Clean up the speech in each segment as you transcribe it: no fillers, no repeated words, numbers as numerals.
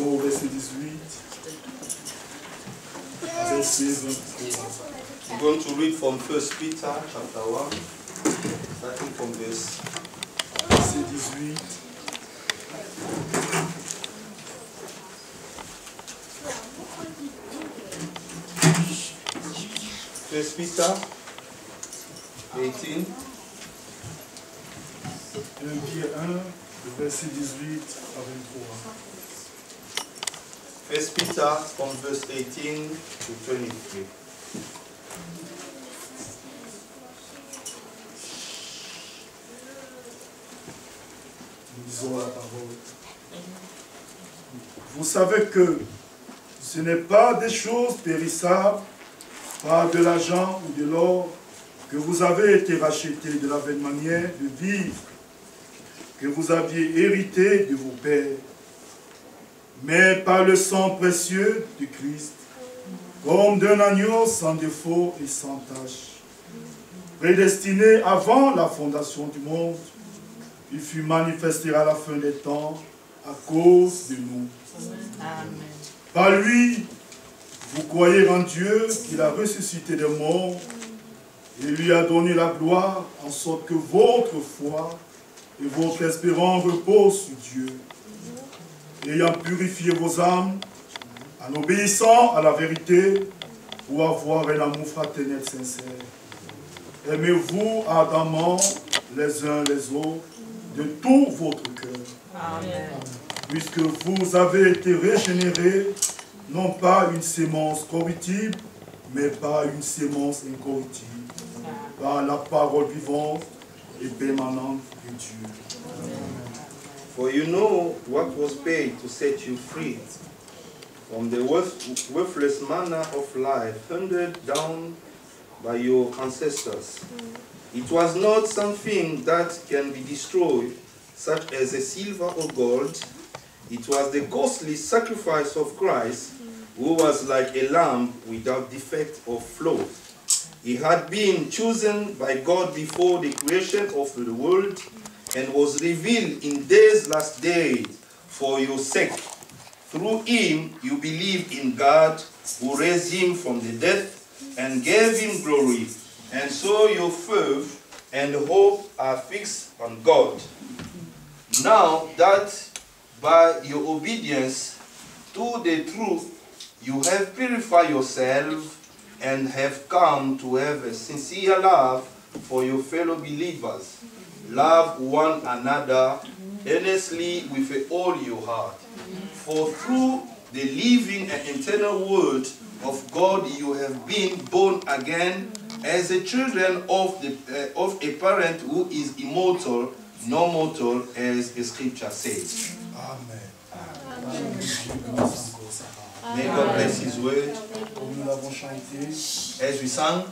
au verset 18, verset 23. We're going to read from 1 Peter chapter 1, starting from verse 18. First Peter 18. 1 Pierre 1, le verset 18 à 23. First Peter from verse 18 to 23. Nous lisons la parole. Vous savez que ce n'est pas des choses périssables, pas de l'argent ou de l'or, que vous avez été rachetés de la vaine manière de vivre que vous aviez hérité de vos pères, mais par le sang précieux de Christ, comme d'un agneau sans défaut et sans tache, prédestiné avant la fondation du monde, il fut manifesté à la fin des temps à cause de nous. Amen. Par lui, vous croyez en Dieu qu'il a ressuscité des morts et lui a donné la gloire, en sorte que votre foi et votre espérance reposent sur Dieu. Ayant purifié vos âmes, en obéissant à la vérité, pour avoir un amour fraternel sincère. Aimez-vous ardemment les uns les autres de tout votre cœur. Amen. Puisque vous avez été régénérés, non pas une sémence corruptible, mais par une sémence incorruptible, par la parole vivante et permanente de Dieu. For you know what was paid to set you free from the worthless manner of life handed down by your ancestors. It was not something that can be destroyed, such as a silver or gold. It was the costly sacrifice of Christ, who was like a lamb without defect or flaw. He had been chosen by God before the creation of the world and was revealed in these last days for your sake. Through him you believe in God, who raised him from the dead and gave him glory. And so your faith and hope are fixed on God. Now that by your obedience to the truth you have purified yourself and have come to have a sincere love for your fellow believers. Love one another earnestly with all your heart. For through the living and eternal word of God you have been born again as the children of a parent who is immortal, no mortal, as the scripture says. Amen. May God bless his word. Comme nous l'avons chanté, As we sang,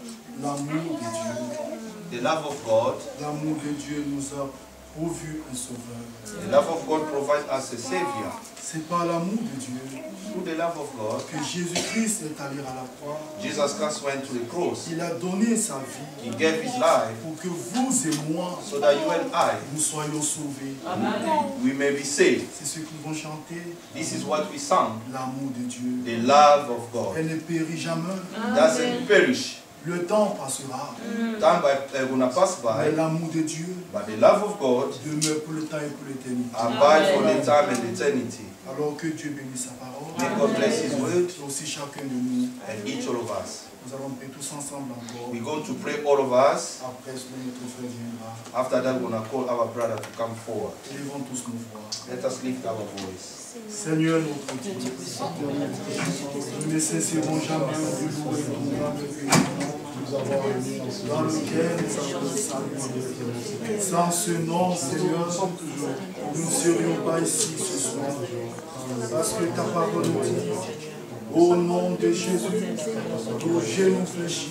l'amour de Dieu. the love of God, L'amour de Dieu nous a pourvu un sauveur. the love of God provides us a Savior. C'est par l'amour de Dieu Through the love of God, que Jésus-Christ est allé à la croix. Jesus Christ went to the cross. Il a donné sa vie He gave his life pour que vous et moi, so that you and I, nous soyons sauvés. we may be saved. C'est ce qu'ils vont chanter, This is what we sang, l'amour de Dieu. the love of God. Elle ne périt jamais. Doesn't perish. Le temps passera, Time will not pass mais by, l'amour de Dieu but the love of God demeure pour le temps et pour l'éternité. abides for the time and eternity. Alors que Dieu bénisse sa parole, May God bless his word et aussi chacun de nous. and each all of us. Nous allons prier tous ensemble encore. We're going to pray, all of us. Après cela, notre frère viendra. After that, we're going to call our brother to come forward. Élevons tous nos voix. Let us lift our voice. Seigneur notre Dieu, nous ne cesserons jamais de louer ton nom dans lequel nous avons le salut. Sans ce nom, Seigneur, nous ne serions pas ici ce soir. Parce que ta parole nous dit, au nom de Jésus, tout genou fléchit,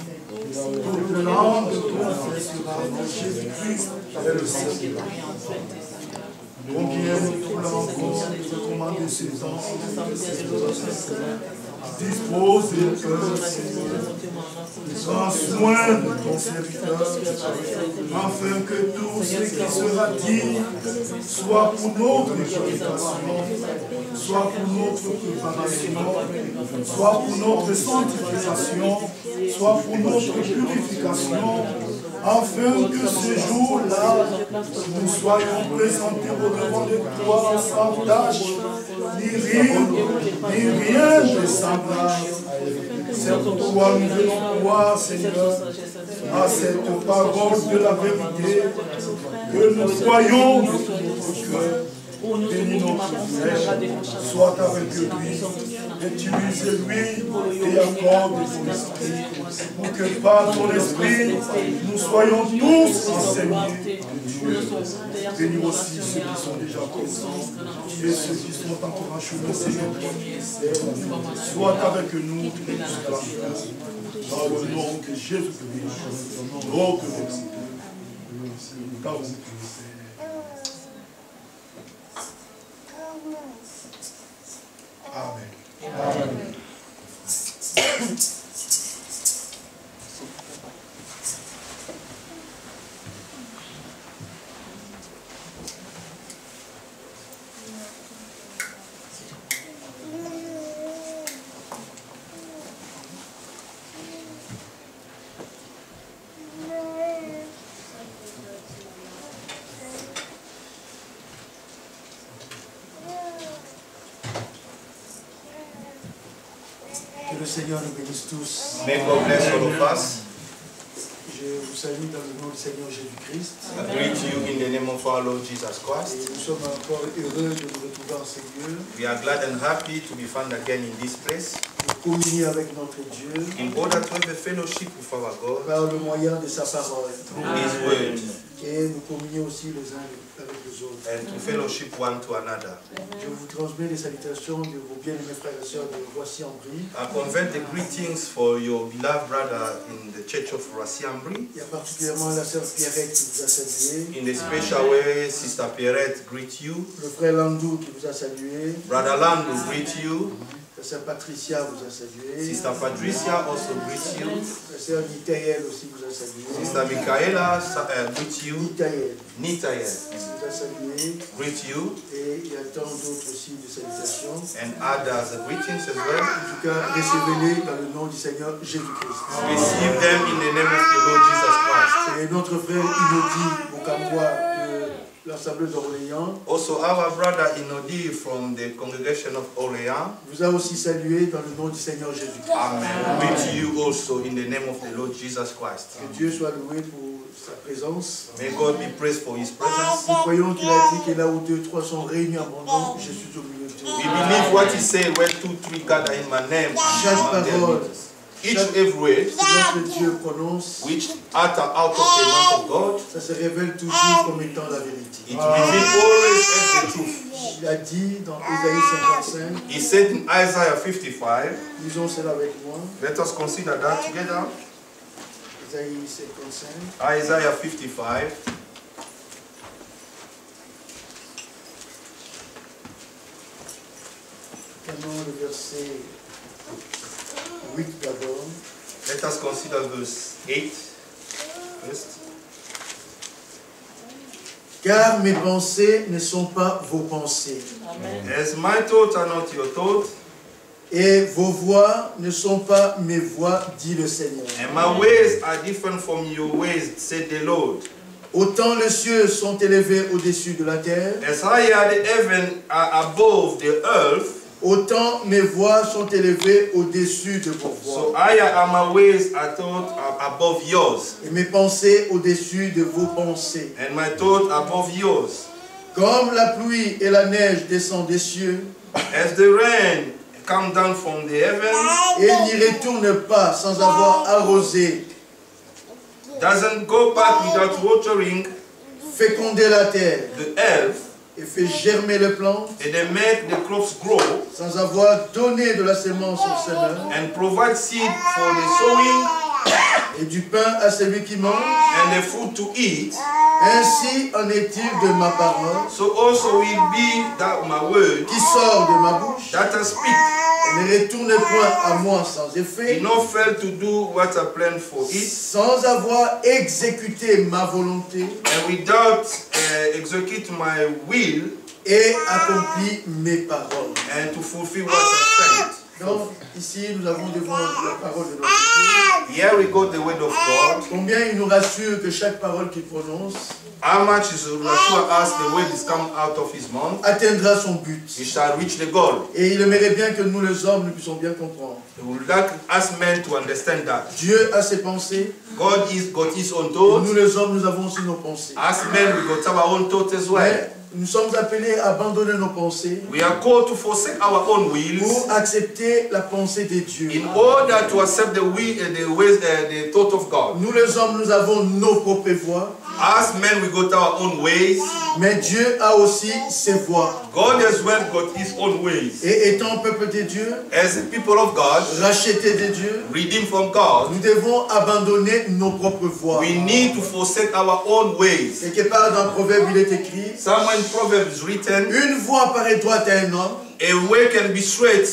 toute langue confessera que Jésus-Christ est le Seigneur. Combien nous voulons encore te commander ce temps, Dispose le cœur, Seigneur. Prends soin de ton serviteur, afin que tout ce qui sera dit soit pour notre glorification, soit pour notre préparation, soit pour notre sanctification, soit pour notre purification, afin que ce jour-là, nous soyons présentés au devant de toi sans tâche, ni rien de semblable. C'est pourquoi nous venons croire, Seigneur, à cette parole de la vérité, que nous croyons de tout notre cœur. Bénis notre frère, sois avec lui, utilise-lui et accorde ton esprit, pour que par ton esprit, nous soyons tous enseignés de Dieu. Bénis aussi ceux qui sont déjà présents et ceux qui sont encore en chemin, Seigneur. Sois avec nous dans le nom que Jésus-Christ. Oh, que merci. Amen. Amen. Que le Seigneur nous bénisse tous. May God bless all of us. Je vous salue dans le nom du Seigneur Jésus-Christ. I greet you in the name of our Lord Jesus Et Christ. nous sommes encore heureux de nous retrouver en ces lieux, We are glad and happy to be found again in this place de communier avec notre Dieu in order to have a fellowship with our God par le moyen de sa parole. through His Word Et nous communier aussi les uns avec les autres. and to fellowship one to another. Je vous transmets les salutations de vos bien-aimés frères et sœurs de Roissy-en-Brie. I convey the greetings for your beloved brother in the Church of Roissy-en-Brie. Il y a particulièrement la sœur Pierrette qui vous a salué, In a special way, Sister Pierrette greet you. le frère Landou qui vous a salué, Brother Lando greet you. la sœur Patricia vous a salué, Sister Patricia also greets you. la sœur Nitaël aussi vous a salué, Sister Michaela greet you. Nitaël Nitael vous a salué, greet you. et il y a tant d'autres aussi de salutations. And others greetings as well. En tout cas, recevez-les dans le nom du Seigneur Jésus-Christ. Receive them in the name of the Lord Jesus Christ. C'est notre frère Inodi Bokamwa de l'Assemblée d'Orléans Also our brother Inodi from the congregation of Orléans. vous a aussi salué dans le nom du Seigneur Jésus-Christ. Amen. Greet you also in the name of the Lord Jesus Christ. Que Dieu soit loué pour sa présence. May God be praised for His presence. Nous croyons qu'il a dit que là où 2 ou 3 sont réunis en mon nom, je suis au milieu d'eux. We believe what He said when 2, 3 gather in my name. Chaque among them. parole Each and every word que notre Dieu prononce, which utter out of the mouth of God, ça se révèle toujours comme étant la vérité. it reveals always as the truth. Il a dit dans Ésaïe 55, He said in Isaiah 55, lisons cela avec moi, let us consider that together. Ésaïe 55, Isaiah 55. prenons le verset 8 d'abord. Let us consider verse 8 first. Car mes pensées ne sont pas vos pensées, As my thoughts are not your thoughts, et vos voix ne sont pas mes voix, dit le Seigneur. and my ways are different from your ways, said the Lord. Autant les cieux sont élevés au-dessus de la terre, As high as the heaven are above the earth, autant mes voix sont élevées au-dessus de vos so voix, higher are my ways, I thought, are above yours, et mes pensées au-dessus de vos pensées. and my thoughts above yours. Comme la pluie et la neige descendent des cieux, As the rain come down from the heaven, et n'y retourne pas sans avoir arrosé, doesn't go back without watering féconder la terre, the earth, et fait germer les plantes, and they make the crops grow, sans avoir donné de la semence au semeur, and provide seed for the sowing, et du pain à celui qui mange, and the food to eat, ainsi en est-il de ma parole so also will be that my word qui sort de ma bouche. that I speak. Elle ne retourne point à moi sans effet, Did not fail to do what I planned for it, sans avoir exécuté ma volonté and without execute my will, et accompli mes paroles. and to fulfill what I sent. Donc, ici, nous avons devant la parole de notre Dieu. Here we got the word of God. Combien il nous rassure que chaque parole qu'il prononce How much is reassure us the word is come out of his mouth? atteindra son but. He shall reach the goal. Et il aimerait bien que nous, les hommes, nous puissions bien comprendre. He would like us men to understand that. Dieu a ses pensées. God is got his own Et thoughts. nous, les hommes, nous avons aussi nos pensées. As men, we got our own thoughts as well. Mais nous sommes appelés à abandonner nos pensées We are called to forsake our own wills pour accepter la pensée de Dieu. in order to accept the will, the ways, the thought of God. Nous, les hommes, nous avons nos propres voies. As men, we got our own ways. Mais Dieu a aussi ses voies. God as well got his own ways. Et étant peuple de Dieu, As the people of God, rachetés de Dieu, redeemed from God, nous devons abandonner nos propres voies. we need to forsake our own ways. Quelque part dans Proverbe, il est écrit, Somewhere in Proverbs is written, une voie paraît droite à un homme, a way can be straight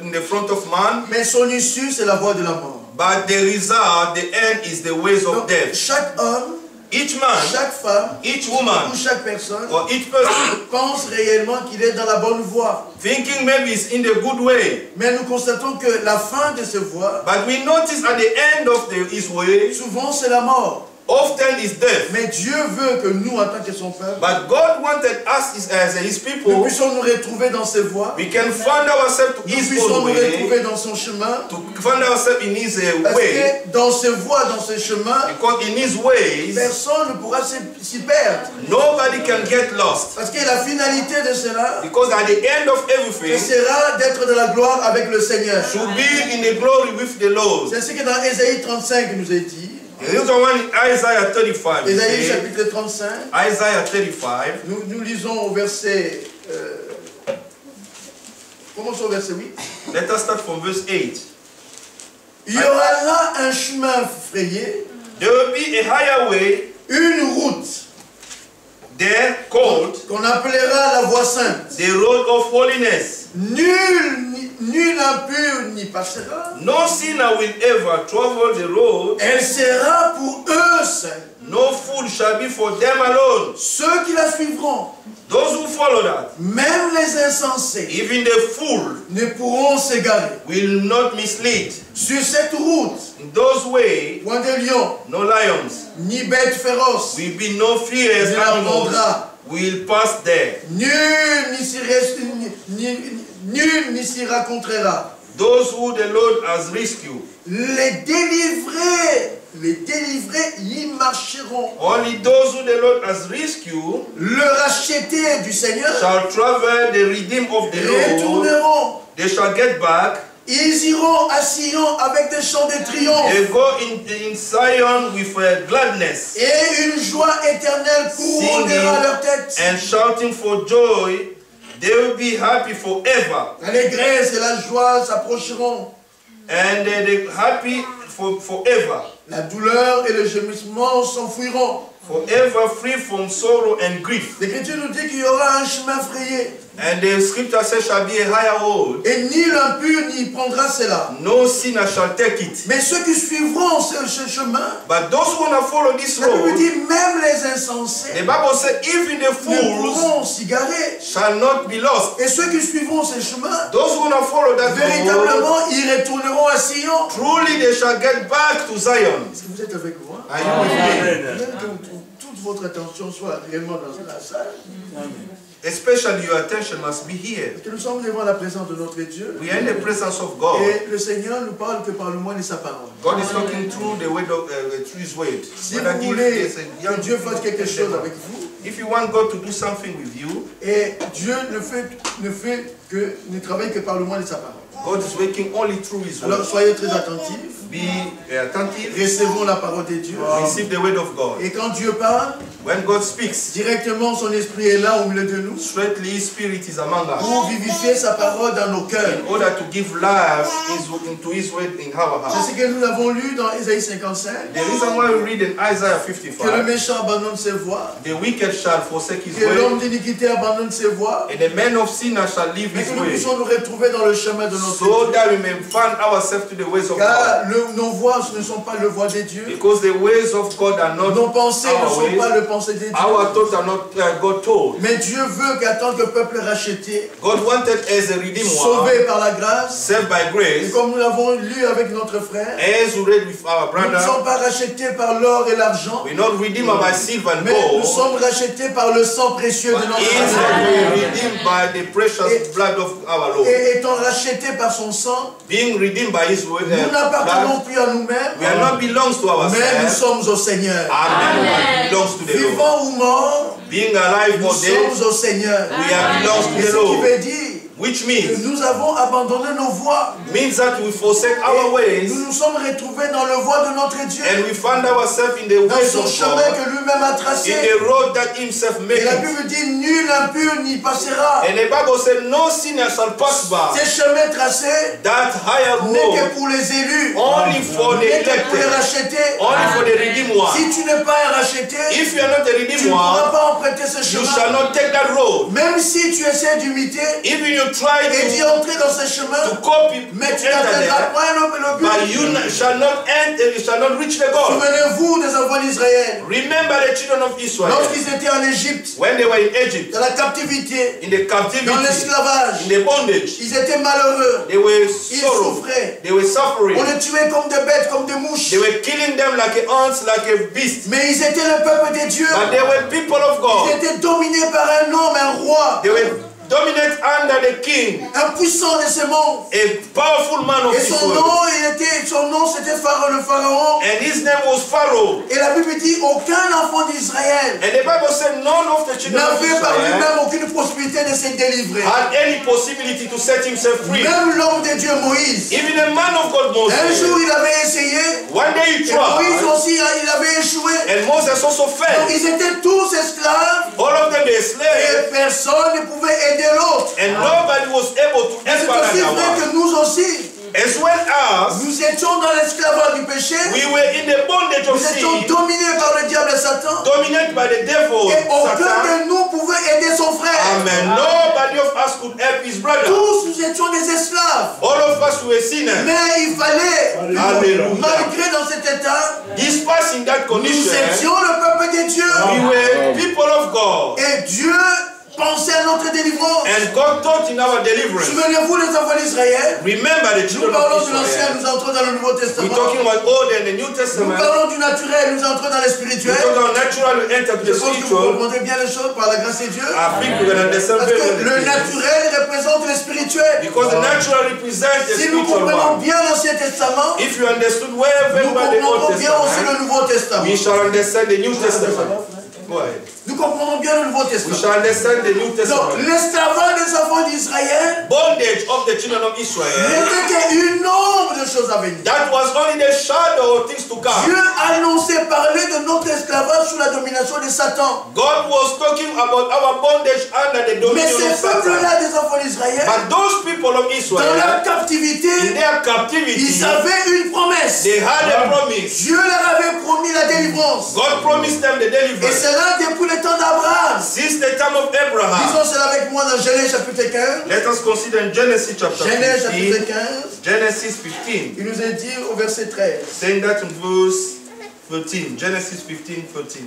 in the front of man, mais son issue, c'est la voie de la mort. but the result, the end is the ways of Donc, death. chaque homme, Each man, chaque femme, each ou woman, chaque personne or each person pense réellement qu'il est dans la bonne voie. thinking maybe it's in the good way, Mais nous constatons que la fin de ce voie, but we notice at the end of his way, souvent c'est la mort. often is death. Mais Dieu veut que nous, en tant que son peuple, But God wanted us as his nous people, puissions nous retrouver dans ses voies, we can find ourselves to nous his puissions own nous way, retrouver dans son chemin, to find ourselves in his parce way, que dans ses voies, dans ses chemins, because in his ways, personne ne pourra s'y perdre. nobody can get lost. Parce que la finalité de cela, Because at the end of ce everything, sera d'être de la gloire avec le Seigneur. to be in the glory with the Lord. C'est ce que dans Ésaïe 35 il nous est dit. The other one in Isaiah 35. it Ésaïe says, chapitre 35, Isaiah 35. nous lisons au verset... commençons au verset 8. Let us start from verse 8. Il y aura là un chemin frayé, There will be a higher way une route there called qu'on appellera la voie sainte. the road of holiness. Nul impur n'y passera. No sinner will ever travel the road. Elle sera pour eux seuls. No fool shall be for them alone. Ceux qui la suivront, Those who follow that, même les insensés, even the fool, ne pourront s'égarer. will not mislead. Sur cette route, In those ways, point de lion, no lions, ni bêtes féroces, will be no fierce ni animals, vendra. will pass there. Nul n'y s'y rencontrera. Those who the Lord has rescued, Les délivrés y marcheront. only those who the Lord has rescued, Le racheté du Seigneur shall travel the redeem of the Lord. retourneront. They shall get back. Ils iront à Sion avec des chants de triomphe. They go in Zion with gladness Et une joie éternelle couronnera leur tête. and shouting for joy. They will be happy forever. L'allégresse et la joie s'approcheront. And they happy forever. La douleur et le gémissement s'enfuiront. Forever free from sorrow and grief. L'Écriture nous dit qu'il y aura un chemin frayé. And the scripture says shall be a higher road. Et ni l'impur n'y prendra cela. No sinner shall take it. Mais ceux qui suivront ce chemin, But those who want to follow this la Bible road, dit même les insensés the Bible says even the ne fools pourront s'y garer. shall not be lost. Et ceux qui suivront ce chemin, Those who want to follow that road, véritablement, ils retourneront à Sion. truly they shall get back to Zion. Est-ce que vous êtes avec moi? Are you with me? Je veux que toute votre attention soit réellement dans la salle. Especially your attention must be here. Parce que nous sommes devant la présence de notre Dieu. We are in the presence of God. Et le Seigneur nous parle que par le moyen de sa parole. God is talking through the word of through His word. Si vous voulez que Dieu fasse quelque chose avec vous, If you want God to do something with you, Et Dieu ne travaille que par le moyen de sa parole. God is working only through His word. Alors soyez très attentifs. Be attentive. Recevons la parole de Dieu. Receive the word of God. Et quand Dieu parle, When God speaks, directement son esprit est là au milieu de nous straightly His Spirit is among us. pour vivifier sa parole dans nos cœurs. In order to give life into His word in our C'est heart. ce que nous avons lu dans Ésaïe 55. The reason why we read in Isaiah Que le 55, méchant abandonne ses voies, the wicked shall forsake his que way, l'homme d'iniquité abandonne ses voies, and the man of sinner shall leave mais his que nous way, puissions nous retrouver dans le chemin de notre so Dieu. that we may find ourselves to the ways of God. Car nos voies ne sont pas les voies des dieux, Because the ways of God are not nos pensées ne our sont ways, pas les pensées des dieux. our thoughts are not God told. Mais Dieu veut qu'en tant que peuple racheté, God wanted as a redeemed one, sauvé par la grâce, saved by et grace, comme nous l'avons lu avec notre frère, as we read with our nous ne brother, sommes pas rachetés par l'or et l'argent, we're not redeemed by silver and mais nous gold, sommes rachetés par le sang précieux de but notre instead Seigneur. we're redeemed by the precious blood of our Lord. Et étant rachetés par son sang, Being redeemed by His word, nous n'appartenons blood, plus à nous-mêmes, we are not belongs to mais nous ourselves. sommes au Seigneur. Amen. Belongs to the Lord. Vivants ou morts, Being alive nous or dead, sommes au Seigneur. we are belongs to Et the ce qui Lord. veut dire Which que means nous avons abandonné nos voies. means that we forsake our Et ways nous nous sommes retrouvés dans le voie de notre Dieu, and we find ourselves in the dans ways son of chemin God, que lui-même a in tracé. the road that Himself Et made. la Bible dit, nul impur n'y passera. And the Bible said, no sinner shall pass by Ces chemins tracés that higher n'est que road, pour les élus, only for the n'est que pour les elected, rachetés. only for the redeemed one. Si tu n'es pas un racheté, If you are not a tu redeemed ne pourras one, pas emprunter ce you chemin. shall not take that road. Même si tu essaies d'imiter Even you try et d'y to entrer dans ce chemin, copy, mais tu enter n'atteindras there, point le but but. you shall not enter, you shall not reach the goal. Souvenez-vous des enfants d'Israël. Remember the children of Israel Lorsqu'ils étaient en Égypte, when they were in Egypt, dans la captivité, in the dans captivity, l'esclavage, in the bondage. ils étaient malheureux. They were Ils sorrow. souffraient. They were suffering. On les tuait comme des bêtes, comme des mouches. They were killing them like ants, like a beast. Mais ils étaient le peuple des dieux. But they were people of Ils God. étaient dominés par un homme, un roi, They were dominant under the king, un puissant de ce monde. a powerful man of Et son Israel. nom, c'était Pharaon, le Pharaon. And his name was Pharaoh. Et la Bible dit, aucun enfant d'Israël And the Bible said none of the children of n'avait par Israel lui-même aucune possibilité de se délivrer. had any possibility to set himself free. Même l'homme de Dieu, Moïse. Even a man of God, Un Moses. jour, il avait essayé. One day he Et Moïse tried, aussi, il avait échoué. and Moses also Donc, failed. ils étaient tous esclaves. All of them were Et slaves, personne ne pouvait aider l'autre. and nobody was able to Mais c'est help aussi vrai another. que nous aussi, As well as nous étions dans l'esclavage du péché. we were in the bondage of Nous étions sin, dominés par le diable et Satan. dominated by the devil, Et aucun Satan. de nous pouvait aider son frère. Amen. Nobody of us could help his brother. Tous nous étions des esclaves. All of us were sinners. Mais il fallait, Alléluia. malgré dans cet état, Despite in that nous condition, étions le peuple de Dieu. we were people of God. Et Dieu pensait à notre délivrance. And God taught in our deliverance. Souvenez-vous les enfants d'Israël. Remember the Nous children parlons of de l'ancien, Israel. nous entrons dans le Nouveau We're Testament. talking about Old and the New Nous Testament. parlons du naturel, nous entrons dans le We're spirituel. talking about natural, we enter to Je the pense que vous spiritual. comprendrez bien les choses par la grâce de Dieu. I think we can understand Parce very que well le the things. naturel représente le spirituel. Because the natural represents the Si nous spiritual comprenons one. bien l'Ancien Testament, If you understood well nous about the Old comprendrons bien aussi le Testament, Nouveau Testament. we shall understand the New Testament. Go ahead. Nous comprenons bien le Nouveau We Testament. shall understand the New Donc, Testament. l'esclavage des enfants d'Israël Bondage of the children of Israel. n'était qu'une ombre de choses à venir. That was only the shadow of things to Dieu come. annonçait parler de notre esclavage sous la domination de Satan. God was talking about our bondage under the Mais dominion ces of Satan. peuples-là des enfants d'Israël, But those people of dans leur Israel, in captivité, their captivity, ils avaient une promesse. they had a promise. Dieu leur avait promis la délivrance. God promised them the Et deliverance. cela depuis le temps d'Abraham. Since the time of Abraham. Disons cela avec moi dans Genèse chapitre 15. Let us consider in Genesis chapter Genèse 15. chapitre 15. Genesis 15. Il nous est dit au verset 13. Saying that in verse 13. Genesis 15, 13.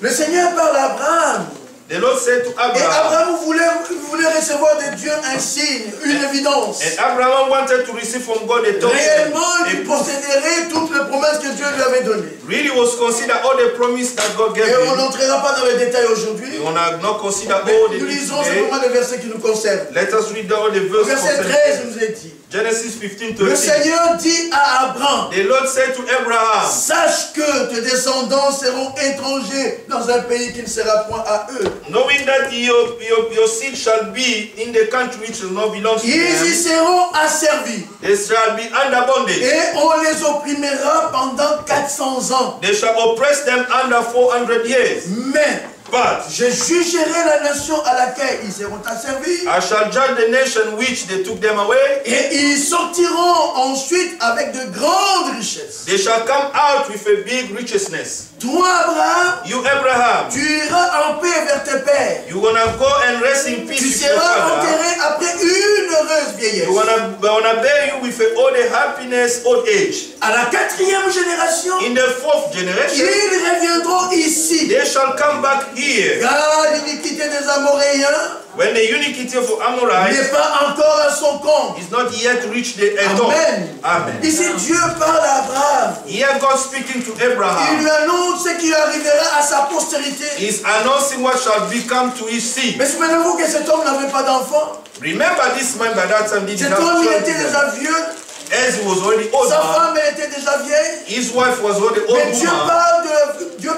Le Seigneur parle à Abraham The Lord said to Et Abraham, Abraham voulait recevoir de Dieu un signe, une évidence. and Abraham wanted to receive from God a token. Réellement, il posséderait toutes les promesses que Dieu lui avait données. Really was consider all the promise that God gave Et on him. n'entrera pas dans les détails aujourd'hui. On a not consider all the Nous things lisons today. simplement les versets qui nous concernent. Let us read all the verses. Verset 13 nous est dit. Genesis 15, Le 13. Seigneur dit à Abraham, The Lord said to Abraham, sache que tes descendants seront étrangers dans un pays qui ne sera point à eux. knowing that your seed shall be in the country which will not belong to Ils y them, seront asservis. they shall be under bondage. Et on les opprimera pendant 400 ans. They shall oppress them under 400 years. Mais But je jugerai la nation à laquelle ils seront asservis. I shall judge the nation which they took them away. Et ils sortiront ensuite avec de grandes richesses. They shall come out with a big righteousness. Toi, Abraham, You, Abraham, tu iras en paix vers tes pères. you gonna go and rest in peace Tu with your seras father. enterré après une heureuse vieillesse. You gonna bear you with all the happiness old age. À la 4e génération, In the 4th generation, ils reviendront ici. they shall come back here. Car l'iniquité des Amoréens When the iniquity of Amorites n'est pas encore à son compte. is not yet reached the end. Amen. Amen. Ici, Dieu parle à Abraham. Here God speaking to Il Abraham lui annonce ce qui arrivera à sa postérité. is announcing what shall become to his seed. Mais souvenez-vous que cet homme n'avait pas d'enfant. Remember this man by that time didn't Cet have homme, il était children. déjà vieux. As he was already old Sa man, femme, elle était déjà vieille. his wife was already old Mais Dieu woman.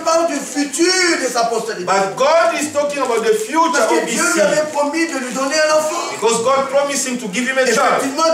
parle du futur de sa postérité. But God is talking about the future Parce que of his Dieu lui seed. avait promis de lui donner un enfant. Because God promised him to give him a child. Effectivement,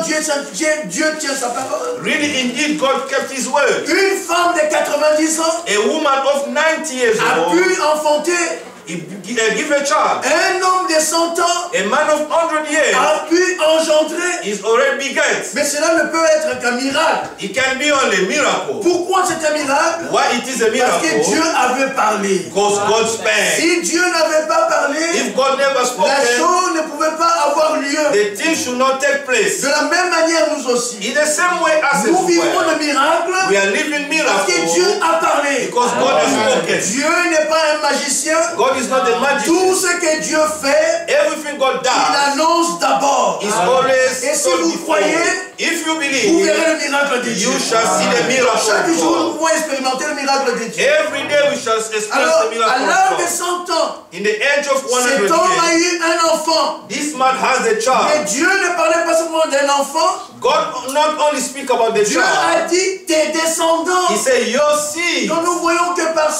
Dieu tient sa parole. Really, indeed, God kept his word. Une femme de 90 ans A woman of 90 years a old, pu enfanter. he give a child. Un homme de 100 ans A man of 100 years a pu engendrer. is already beget. Mais cela ne peut être qu'un miracle. It can be only a miracle. Pourquoi c'est un miracle? Why it is a Parce que miracle? Dieu avait parlé. Because God spake. Si Dieu n'avait pas parlé, If God never la spoken, chose ne pouvait pas avoir lieu. the thing should not take place. De la même manière, nous aussi. In the same way as Nous it vivons were, le miracle we are living parce que Dieu miracle a parlé. because God has spoken. Dieu n'est pas un magicien. God is not a magician. Tout ce que Dieu fait, Everything God il does annonce d'abord. is always Et si told vous before. croyez, If you vous believe, verrez le miracle de Dieu. you shall see the miracle Chaque of jour, nous God. pouvons expérimenter le miracle de Dieu. Every day we shall experience Alors, the miracle à l'âge of de God. 100 ans, In the age of 100 cet homme a years, eu un enfant. this man has a Mais child. Dieu ne parlait pas seulement d'un enfant. God not only speak about the Dieu child, a dit tes descendants. he said your seed. Donc nous voyons que par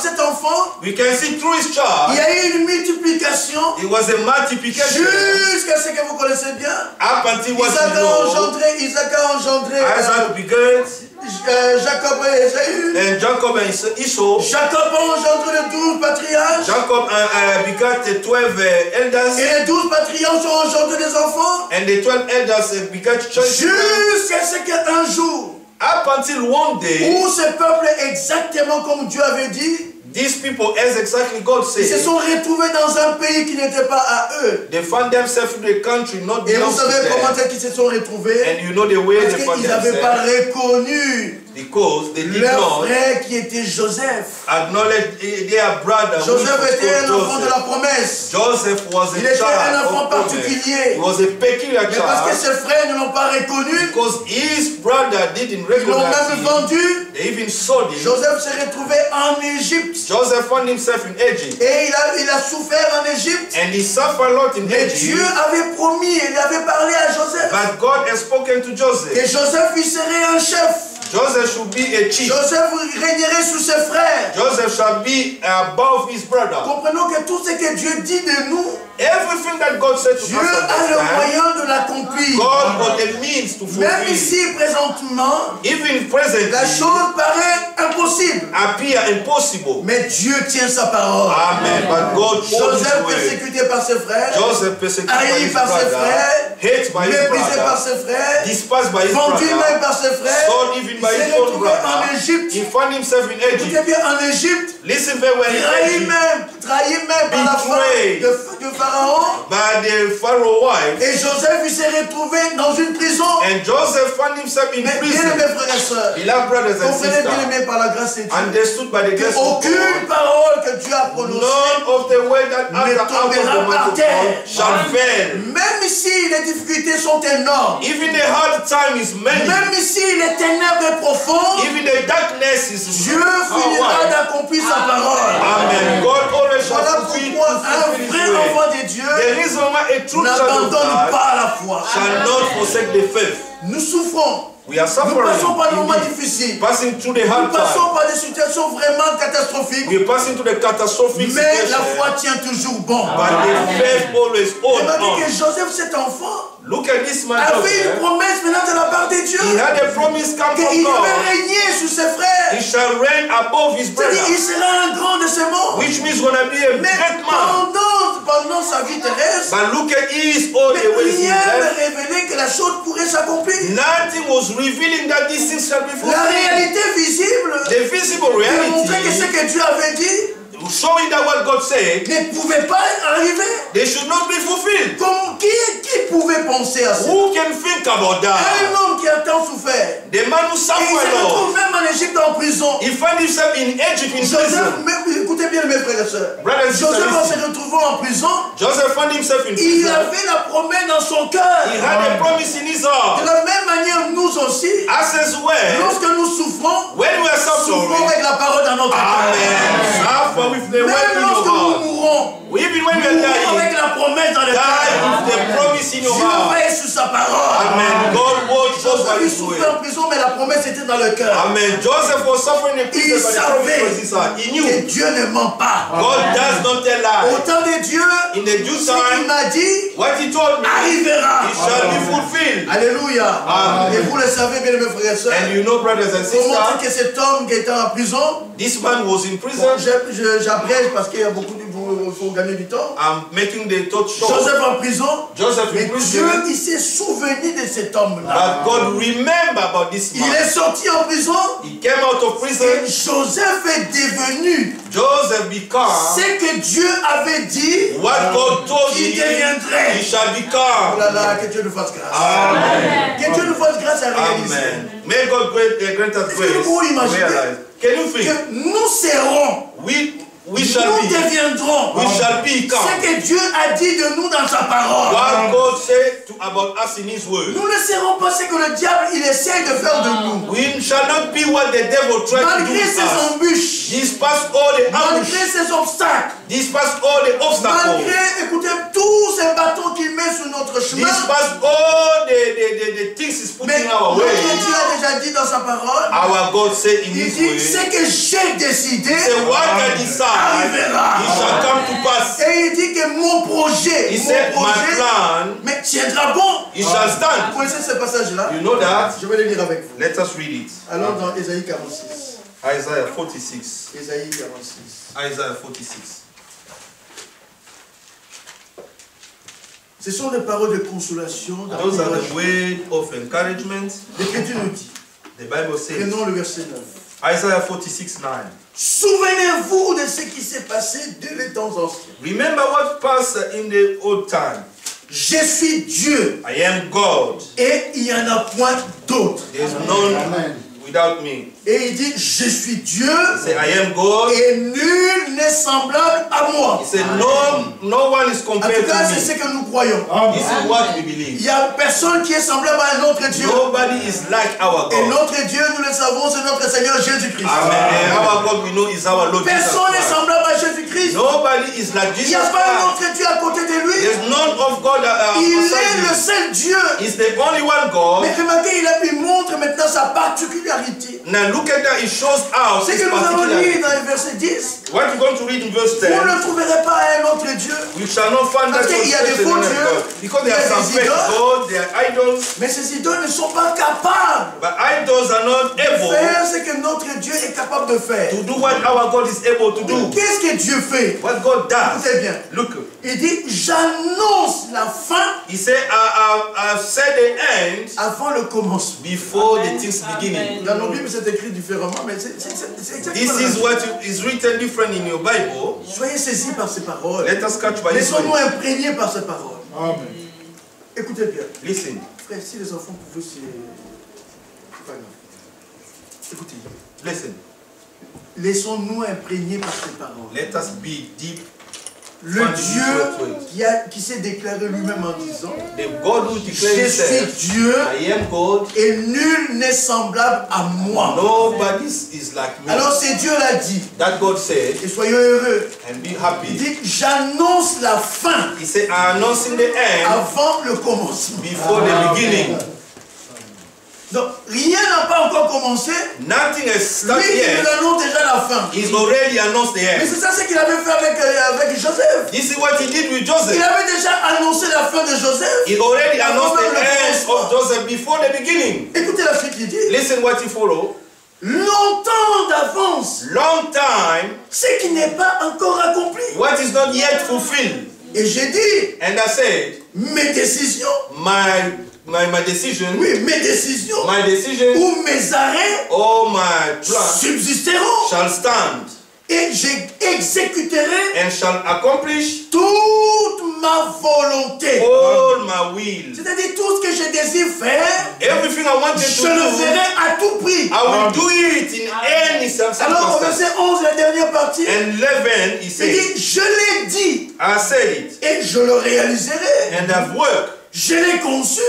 cet enfant, We can see through his il y child, a eu une multiplication it was a multiplication jusqu'à ce que vous connaissez bien. up until what Isaac you a know. Isaac a engendré Isaac begat, Jacob et Ésaü. and Jacob and Esau. Jacob a engendré les 12 patriarches. Jacob begat the 12 elders, Et les 12 patriarches ont engendré des enfants. and the 12 elders begat children. Jusqu'à ce qu'un jour, Up until one day, où ce peuple, exactement comme Dieu avait dit, these people, as exactly God ils se said, sont retrouvés dans un pays qui n'était pas à eux. they found themselves in a country not Et vous belongs to savez comment them. c'est qu'ils se sont retrouvés? And you know the way Parce they found qu'ils n'avaient pas themselves. reconnu Because they did leur not frère qui était Joseph. acknowledge their brother. Who Joseph was était un called enfant de la Joseph. promesse. Joseph was Il a était un child enfant of promise. particulier. He was a peculiar Mais parce que child. ses frères ne l'ont pas reconnu, Because his brother didn't ils l'ont recognize même him. vendu. They even sold him. Joseph s'est retrouvé en Égypte. Joseph found himself in Egypt. Et il a souffert en Égypte. And he suffered a lot in Mais Dieu Egypt. avait promis, il avait parlé à Joseph But God has spoken to que Joseph. Joseph il serait un chef. Joseph should be a chief. Joseph régnerait sous ses frères. Joseph shall be above his brother. Comprenons que tout ce que Dieu dit de nous, Everything that God said to us Dieu at a that le time, moyen de l'accomplir. God got the means to Même fulfill. ici, présentement, Even presently, la chose paraît impossible. appear impossible. Mais Dieu tient sa parole. Amen. But God holds Joseph his word. persécuté par ses frères, Joseph persecuted by haï his par ses brother, frères, hated by his méprisé par brother, ses frères, despised by his vendu même brother, par ses frères. sold even Il by s'est his own retrouvé en brother. Égypte. He found himself in Écoutez Egypt. bien, en Égypte, Listen very well. In trahi Egypt, même par la femme Betrayed. de de Pharaon. by the Pharaoh wife. Et Joseph il s'est retrouvé dans une prison. And Joseph found himself in Mais bien prison. aimés frères et sœurs, Beloved brothers and comprenez bien sisters, aimés par la grâce de Dieu, understood by the grace of aucune God, parole que Dieu a prononcée, none of the word that ne out of tombera the mouth par of terre. God shall fail. même si les difficultés sont énormes, Even the hard time is many, même si les ténèbres sont profondes, even the darkness is Dieu finira wide. d'accomplir sa parole. Amen. God always shall Voilà fulfill pourquoi un His vrai word. enfant de Dieu The reason why a true child of n'abandonne God pas la foi. shall not forsake the faith. Nous souffrons. We are Nous suffering, passons par des moments indeed, difficiles. passing through the Nous hard passons time. par des situations vraiment catastrophiques. We are passing through the catastrophic Mais la situation, foi tient toujours bon. but the faith always Il hold m'a dit que on. Joseph, cet enfant, Look at this man, avait une Joseph. promesse maintenant de la part de Dieu. He had a promise come from Qu'il devait God. régner sur ses frères. He shall reign above his C'est-à-dire, il brother, sera un grand de ce monde. which means gonna be a Mais great man. pendant sa vie terrestre, But look at his all the ways he rien ne left. révélait que la chose pourrait s'accomplir. Nothing was revealing that these things shall be La fulfilled. réalité visible The visible démontrait que ce reality, que Dieu avait dit showing that what God said, ne pouvait pas arriver. they should not be fulfilled. Qui pouvait penser à ça? Who can think about that? Un homme qui a tant souffert. The man who Et il suffered s'est a lot. retrouvé même en Égypte en prison. He found himself in Egypt in Joseph, prison. écoutez bien mes frères et sœurs. Brothers and sisters, Joseph en se listen. retrouvant en prison, Joseph found himself in il prison. avait la promesse dans son cœur. He had a promise in his De heart. la même manière, nous aussi, As well, lorsque nous souffrons, when we are souffrons suffering, avec la parole dans notre cœur. amen, suffer with the word Même in lorsque your nous heart. mourrons, Even when we are mourons avec dying, la promesse dans le die cœur. with the promise in your Dieu heart. veille sur sa parole. Amen. God watch over Joseph, il his souffrait word. en prison, mais la promesse était dans le cœur. Amen. Joseph was suffering in prison, Il but the promise savait was his heart. He que knew Dieu ne ment pas. God does not tell Au lies. temps de Dieu, In the due ce qu'il time, m'a dit what he told me, arrivera. it shall be fulfilled. Alléluia. Amen. Et vous le savez, bien mes frères et sœurs. And you know, brothers and Comment dire sisters, que cet homme qui était en prison, this man was in bon, prison. j'abrège parce qu'il y a beaucoup de il faut gagner du temps. I'm making the thought short. Joseph en prison, Joseph mais in Dieu, prison. il s'est souvenu de cet homme-là. But God remember about this Il man. est sorti en prison He came out of prison. et Joseph est devenu Joseph became ce que Dieu avait dit what God told qu'il him deviendrait. he shall Oh become. là là, que Dieu nous fasse grâce. Amen. Que Dieu nous fasse grâce à réaliser. Amen. May God grant us Est-ce que grace. nous pouvons imaginer Realize. Can you think? Que nous serons, We shall nous be. deviendrons We shall ce become que Dieu a dit de nous dans sa parole. what God said about us in His word. Nous ne serons pas ce que le diable il essaie de faire de nous. We shall not be what the devil tried to do Malgré with ses us. embûches, Despite all the ambush, malgré ses obstacles, despite all the obstacles, malgré, écoutez, tous ces bâtons qu'il met sur notre chemin. despite all the things He's Mais putting our notre way, Dieu a déjà dit dans sa parole, our God said in il His dit, word, ce que j'ai décidé say what I decide, arrivera. it shall come to pass. Et il dit que mon projet, He said, my plan, mais tiendra bon. it shall Vous stand. connaissez ce passage-là? You know that? Je vais le lire avec vous. Let us read it. Allons dans Ésaïe 46. Isaiah 46. Ésaïe 46. Isaiah 46. Ce sont des paroles de consolation. Those are the words of encouragement. L'Écriture nous dit, The Bible says, prenons le verset 9. Isaiah 46, 9. Souvenez-vous de ce qui s'est passé dès les temps anciens. Remember what passed in the old time. Je suis Dieu I am God. et il n'y en a point d'autre. There is none without me. Et il dit, je suis Dieu Say, I am God. et nul n'est semblable à moi. He said, no one is En tout compared cas, to c'est ce me. que nous croyons. This is what we Il believe. n'y a personne qui est semblable à un autre Dieu. Nobody is like our Et God. notre Dieu, nous le savons, c'est notre Seigneur Jésus-Christ. Amen. And our God we know is our Lord Jesus Personne n'est Christ. semblable à Jésus-Christ. Nobody is like Il n'y Jesus a pas un Christ. autre Dieu à côté de lui. There's none of God Il beside est le him. seul Dieu. He's the only one God. Mais remarquez, il montre maintenant sa particularité. Now look at that. It shows out Ce his que nous avons lu particularity. dans le verset 10, What you're going to read in verse vous 10, ne trouverez pas un autre Dieu. we shall not find that Parce qu'il y a des expression faux in dieux, God. Because there il y a are some des fake idoles. gods, there are idols, Mais ces idoles ne sont pas capables but idols are not de able faire ce que notre Dieu est capable de faire. to do what our God is able to Mais do. qu'est-ce que Dieu fait? What God does. Écoutez bien. Look, Il dit, j'annonce la fin. He said, I've set the end Avant le commencement. before the things beginning. Dans nos Bibles, c'est écrit différemment, mais c'est exactement This la is même what is written different in your Bible. chose. Soyez saisis par ces paroles. Let us catch by this Laissons-nous way. imprégnés par ces paroles. Amen. Écoutez bien. Listen. Frère, si les enfants pouvaient se... C'est pas grave. Écoutez. Listen. Laissons-nous imprégner par ces paroles. Let us be deep. Le Dieu qui s'est déclaré lui-même en disant, The God who declared je himself, suis Dieu I am God. et nul n'est semblable à moi. Nobody is like me. Alors c'est Dieu l'a dit. That God said, Et soyons heureux. and be Il happy. dit, j'annonce la fin He said, I announcing the end avant le commencement. before the beginning. Donc rien n'a pas encore commencé. Nothing has Lui, started il yet. nous annonce déjà la fin. He's already announced the Mais end. c'est ça ce qu'il avait fait avec Joseph. This is what he did with Il Joseph. avait déjà annoncé la fin de Joseph. He already avant announced même the le end commencement. of Joseph before the beginning. Écoutez la suite qu'il dit. Listen what he followed. Longtemps d'avance. Long time, Ce qui n'est pas encore accompli. what is not yet fulfilled. Et j'ai dit, And I said, mes décisions, my decision, oui, mes décisions, my decision, ou mes arrêts all my plans subsisteront. shall stand Et j'exécuterai and shall accomplish toute ma volonté. all my will. C'est-à-dire tout ce que je désire faire, Everything I wanted je to le do, ferai à tout prix. I will do it in any Alors au circumstance. verset 11, la dernière partie, And 11, he il said, dit, je l'ai dit I said it, et je le réaliserai. and I've worked, Je l'ai conçu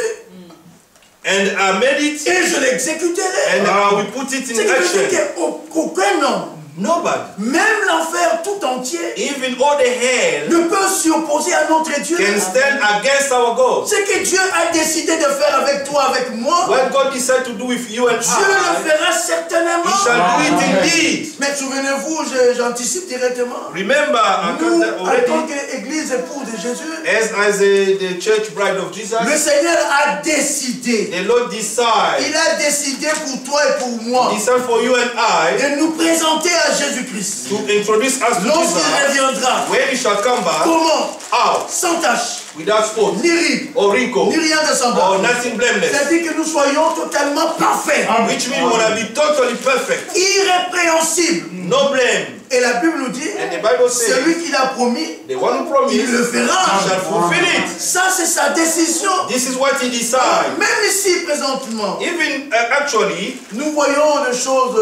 and I made it, et je l'exécuterai. and I will put it Ce in qui veut dire action. qu'aucun homme, Nobody, même l'enfer tout entier, even all the hell, ne peut s'opposer à notre Dieu. can stand against our God. Ce que Dieu a décidé de faire avec toi, avec moi, What God decided to do with you and Dieu le I, fera certainement. He shall do it indeed. Mais souvenez-vous, j'anticipe directement. Remember, Nous, en already, tant qu'Église épouse de Jésus, as the church bride of Jesus, le Seigneur a décidé. the Lord decided, Il a décidé pour toi et pour moi decided for you and I de nous présenter à Jésus-Christ. to introduce us to Lorsqu'il Jesus. reviendra, When He shall come back, comment? out, Sans tache, without spot, ni ride, or wrinkle, ni rien de or semblable. nothing blameless, C'est-à-dire que nous soyons totalement parfaits, which means we want to be totally perfect, irrépréhensibles. no blame. Et la Bible nous dit, And the Bible says, celui qui l'a promis, the one who il promised le fera. shall fulfill it. Ça, c'est sa décision. This is what He decided. Même ici, présentement, Even actually, nous voyons les choses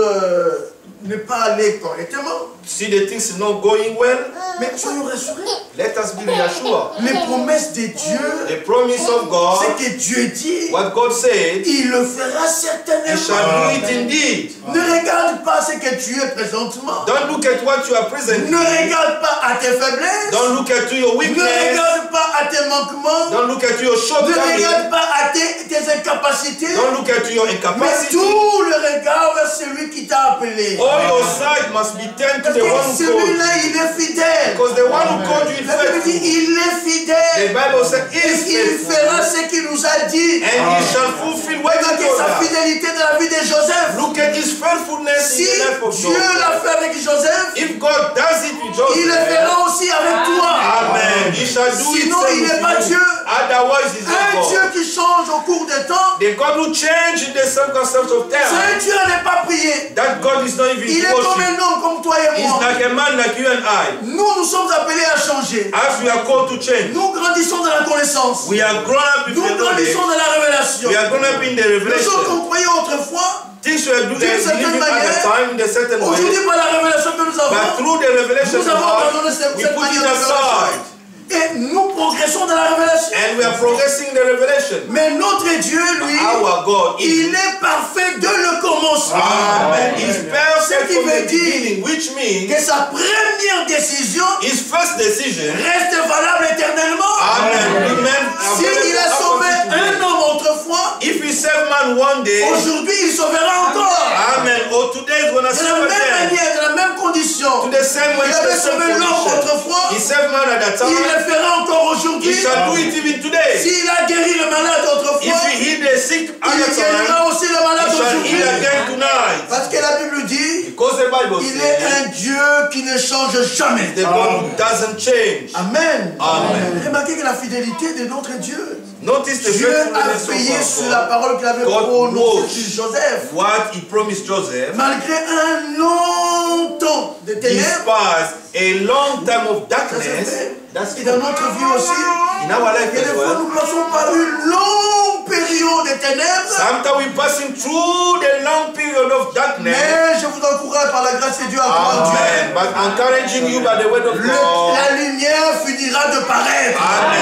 ne pas aller correctement. see the things is not going well. Mais soyons rassurés. Let us be reassured. Les promesses de Dieu, The promise of God, ce que Dieu dit, what God said, il le fera He certainement. shall do it indeed. Ne regarde pas ce que tu es présentement. Don't look at what you are presently. Ne regarde pas à tes faiblesses. Don't look at your Ne weakness. regarde pas à tes manquements. Don't look at your Ne shortcomings. regarde pas à tes incapacités. Don't look at your Mais incapacity. tout le regard vers celui qui t'a appelé. All your sight must be turned to Parce the one que who called you. celui-là, il est fidèle. Because the one who called you is La Bible dit, faithful. il est The fidèle. Bible says he Et is il faithful. fera ce qu'il nous a dit. And he shall fulfill what he Regarde told sa us. fidélité dans la vie de Joseph. Look at his faithfulness Si in the life of Dieu l'a Joseph. fait avec Joseph, If God does it with il le Joseph, fera aussi avec toi. amen. He shall do it Sinon, il n'est pas with you. Dieu. Otherwise, he's Un not Dieu God. qui change au cours des temps, The God who changed the circumstance of c'est time. un Dieu à ne pas prier. That God is not even Il est comme worship. un homme comme toi et He's moi. like a man like you and I. Nous sommes appelés à changer. As we are called to change, Nous grandissons dans la connaissance. we are grown up with Nous the knowledge. grandissons dans la révélation. We are grown up in the Les choses revelation. qu'on croyait autrefois, Things we are doing D'une certaine living at manière, the time in a certain way. aujourd'hui par la révélation que nous But avons, through the revelation nous of avons God, abandonné cette we put manière it de faire les aside. choses. Et nous progressons dans la révélation. And we are progressing in the revelation. Mais notre Dieu, lui, Our God is il est parfait dès le commencement. Amen. He's perfect Ce qui from veut the dire beginning, which means que sa première décision his first decision, reste valable éternellement. amen, remain S'il a sauvé un homme autrefois, if he saved man one day, aujourd'hui il sauvera encore. amen, or today is gonna De la save même again. manière, de la même condition. To the same way, Il to avait the same sauvé l'homme condition. autrefois, He saved man at that il time. le fera encore He aujourd'hui. shall do it even today. S'il a guéri le malade If autrefois, he healed the sick Il other time, guérira aussi les malades he shall aujourd'hui. heal again tonight. Parce que la Bible dit, Because the Bible il est says, un Dieu qui ne change jamais. the God who doesn't change. Amen. Amen. Remarquez que la fidélité de notre Dieu. Notice the Dieu a faithfulness payé of sur our la God. parole qu'il avait God prononcée knows sur Joseph. what he promised Joseph. Malgré un long temps de ténèbres, Despite a long time of darkness, that's et dans notre vie aussi, in our life et des as fois well. nous passons par une longue période de ténèbres, Sometimes we're passing through the long period of darkness. mais je vous encourage par la grâce de Dieu à croire Amen. Dieu. But encouraging you by the word of God. La lumière finira de paraître.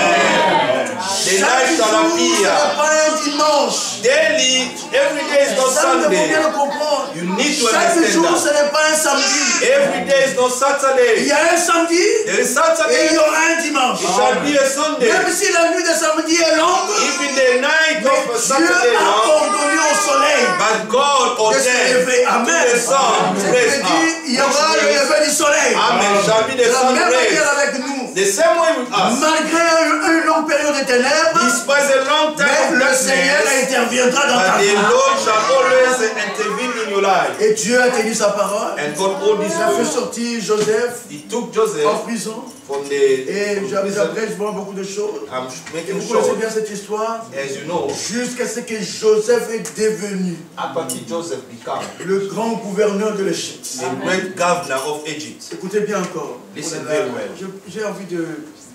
Amen. The Chaque light shall jour, ce n'est appear. pas un dimanche. Daily, every day is not Ça, nous devons Sunday. bien le comprendre. You need to Chaque understand jour, that. ce n'est pas un samedi. Every day is not Il Saturday. y a un samedi There is et Saturday. il y aura un dimanche. It shall be a Sunday. Même si la nuit de samedi est longue, Even the night mais of a Dieu Saturday a long, ordonné au soleil but God de se ordained lever. Amen. to the sun to Je raise dis, il y aura le up. lever du soleil. Amen. Shall be De the la sun même raised. manière avec nous. The same way with us. Malgré une longue période de ténèbres, Despite a long time mais of le Seigneur darkness, interviendra dans ta but vie. the Lord shall always intervene in your life. Et Dieu a tenu sa parole. And God hold his Il a fait word. sortir Joseph He took en Joseph prison. from the Et from prison. après, je vois beaucoup de choses. I'm Et making vous connaissez sure, bien cette histoire. as you know, Jusqu'à ce que Joseph est devenu Apathy Joseph became le grand gouverneur de l'Égypte. the great governor of Egypt. Écoutez bien encore. Listen Oh là là, very well. J'ai envie de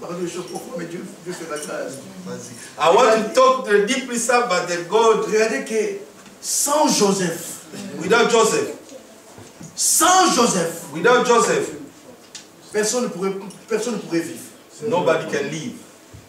parler de choses profondes, mais Dieu fait la grâce. I want to talk to the deeply sad, but the God Regardez que sans Joseph, without Joseph, without Joseph, personne ne pourrait vivre. nobody can live.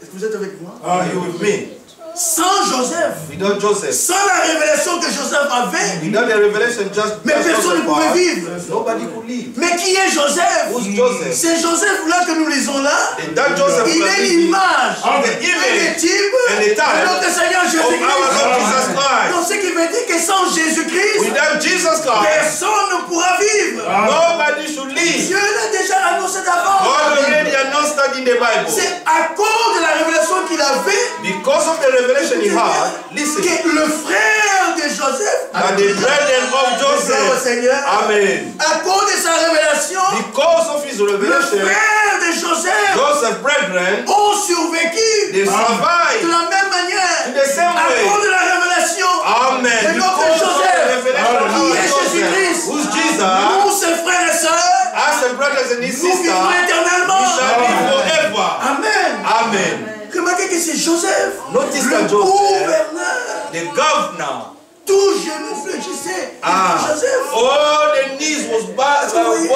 Est-ce que vous êtes avec moi? Are you with me? Sans Joseph, Without Joseph, sans la révélation que Joseph avait, without the revelation, mais personne ne pouvait vivre. nobody could live. Mais qui est Joseph? Who's Joseph? C'est Joseph-là que nous lisons là. And that Joseph Il was est the l'image the et le image type and the type de notre Seigneur of our Lord Jésus-Christ. Jesus Christ. Donc ce qui veut dire que sans Jésus-Christ, Without Jesus Christ, personne ne pourra vivre. nobody should live. Dieu l'a déjà annoncé d'avant. God already announced that in the Bible. C'est à cause de la révélation qu'il avait Because of the revelation he had, listen, que le frère de Joseph, that the brethren of gloire au Joseph, Seigneur, amen, à cause de sa révélation, because of his le revelation, frère de Joseph Joseph's brethren, ont survécu they de survived la même manière. in the same À way. cause de la révélation, Amen. de notre Because of the Joseph, revelation of qui est Joseph, Jésus-Christ, who's Jesus, nous, ses frères et sœurs, as the brothers and his nous sisters, vivrons we éternellement. shall live forever. Amen. Amen. Remarquez que c'est Joseph, Notice le that Joseph, gouverneur. the governor, Tout genou fléchissait devant Joseph. all the knees was bowing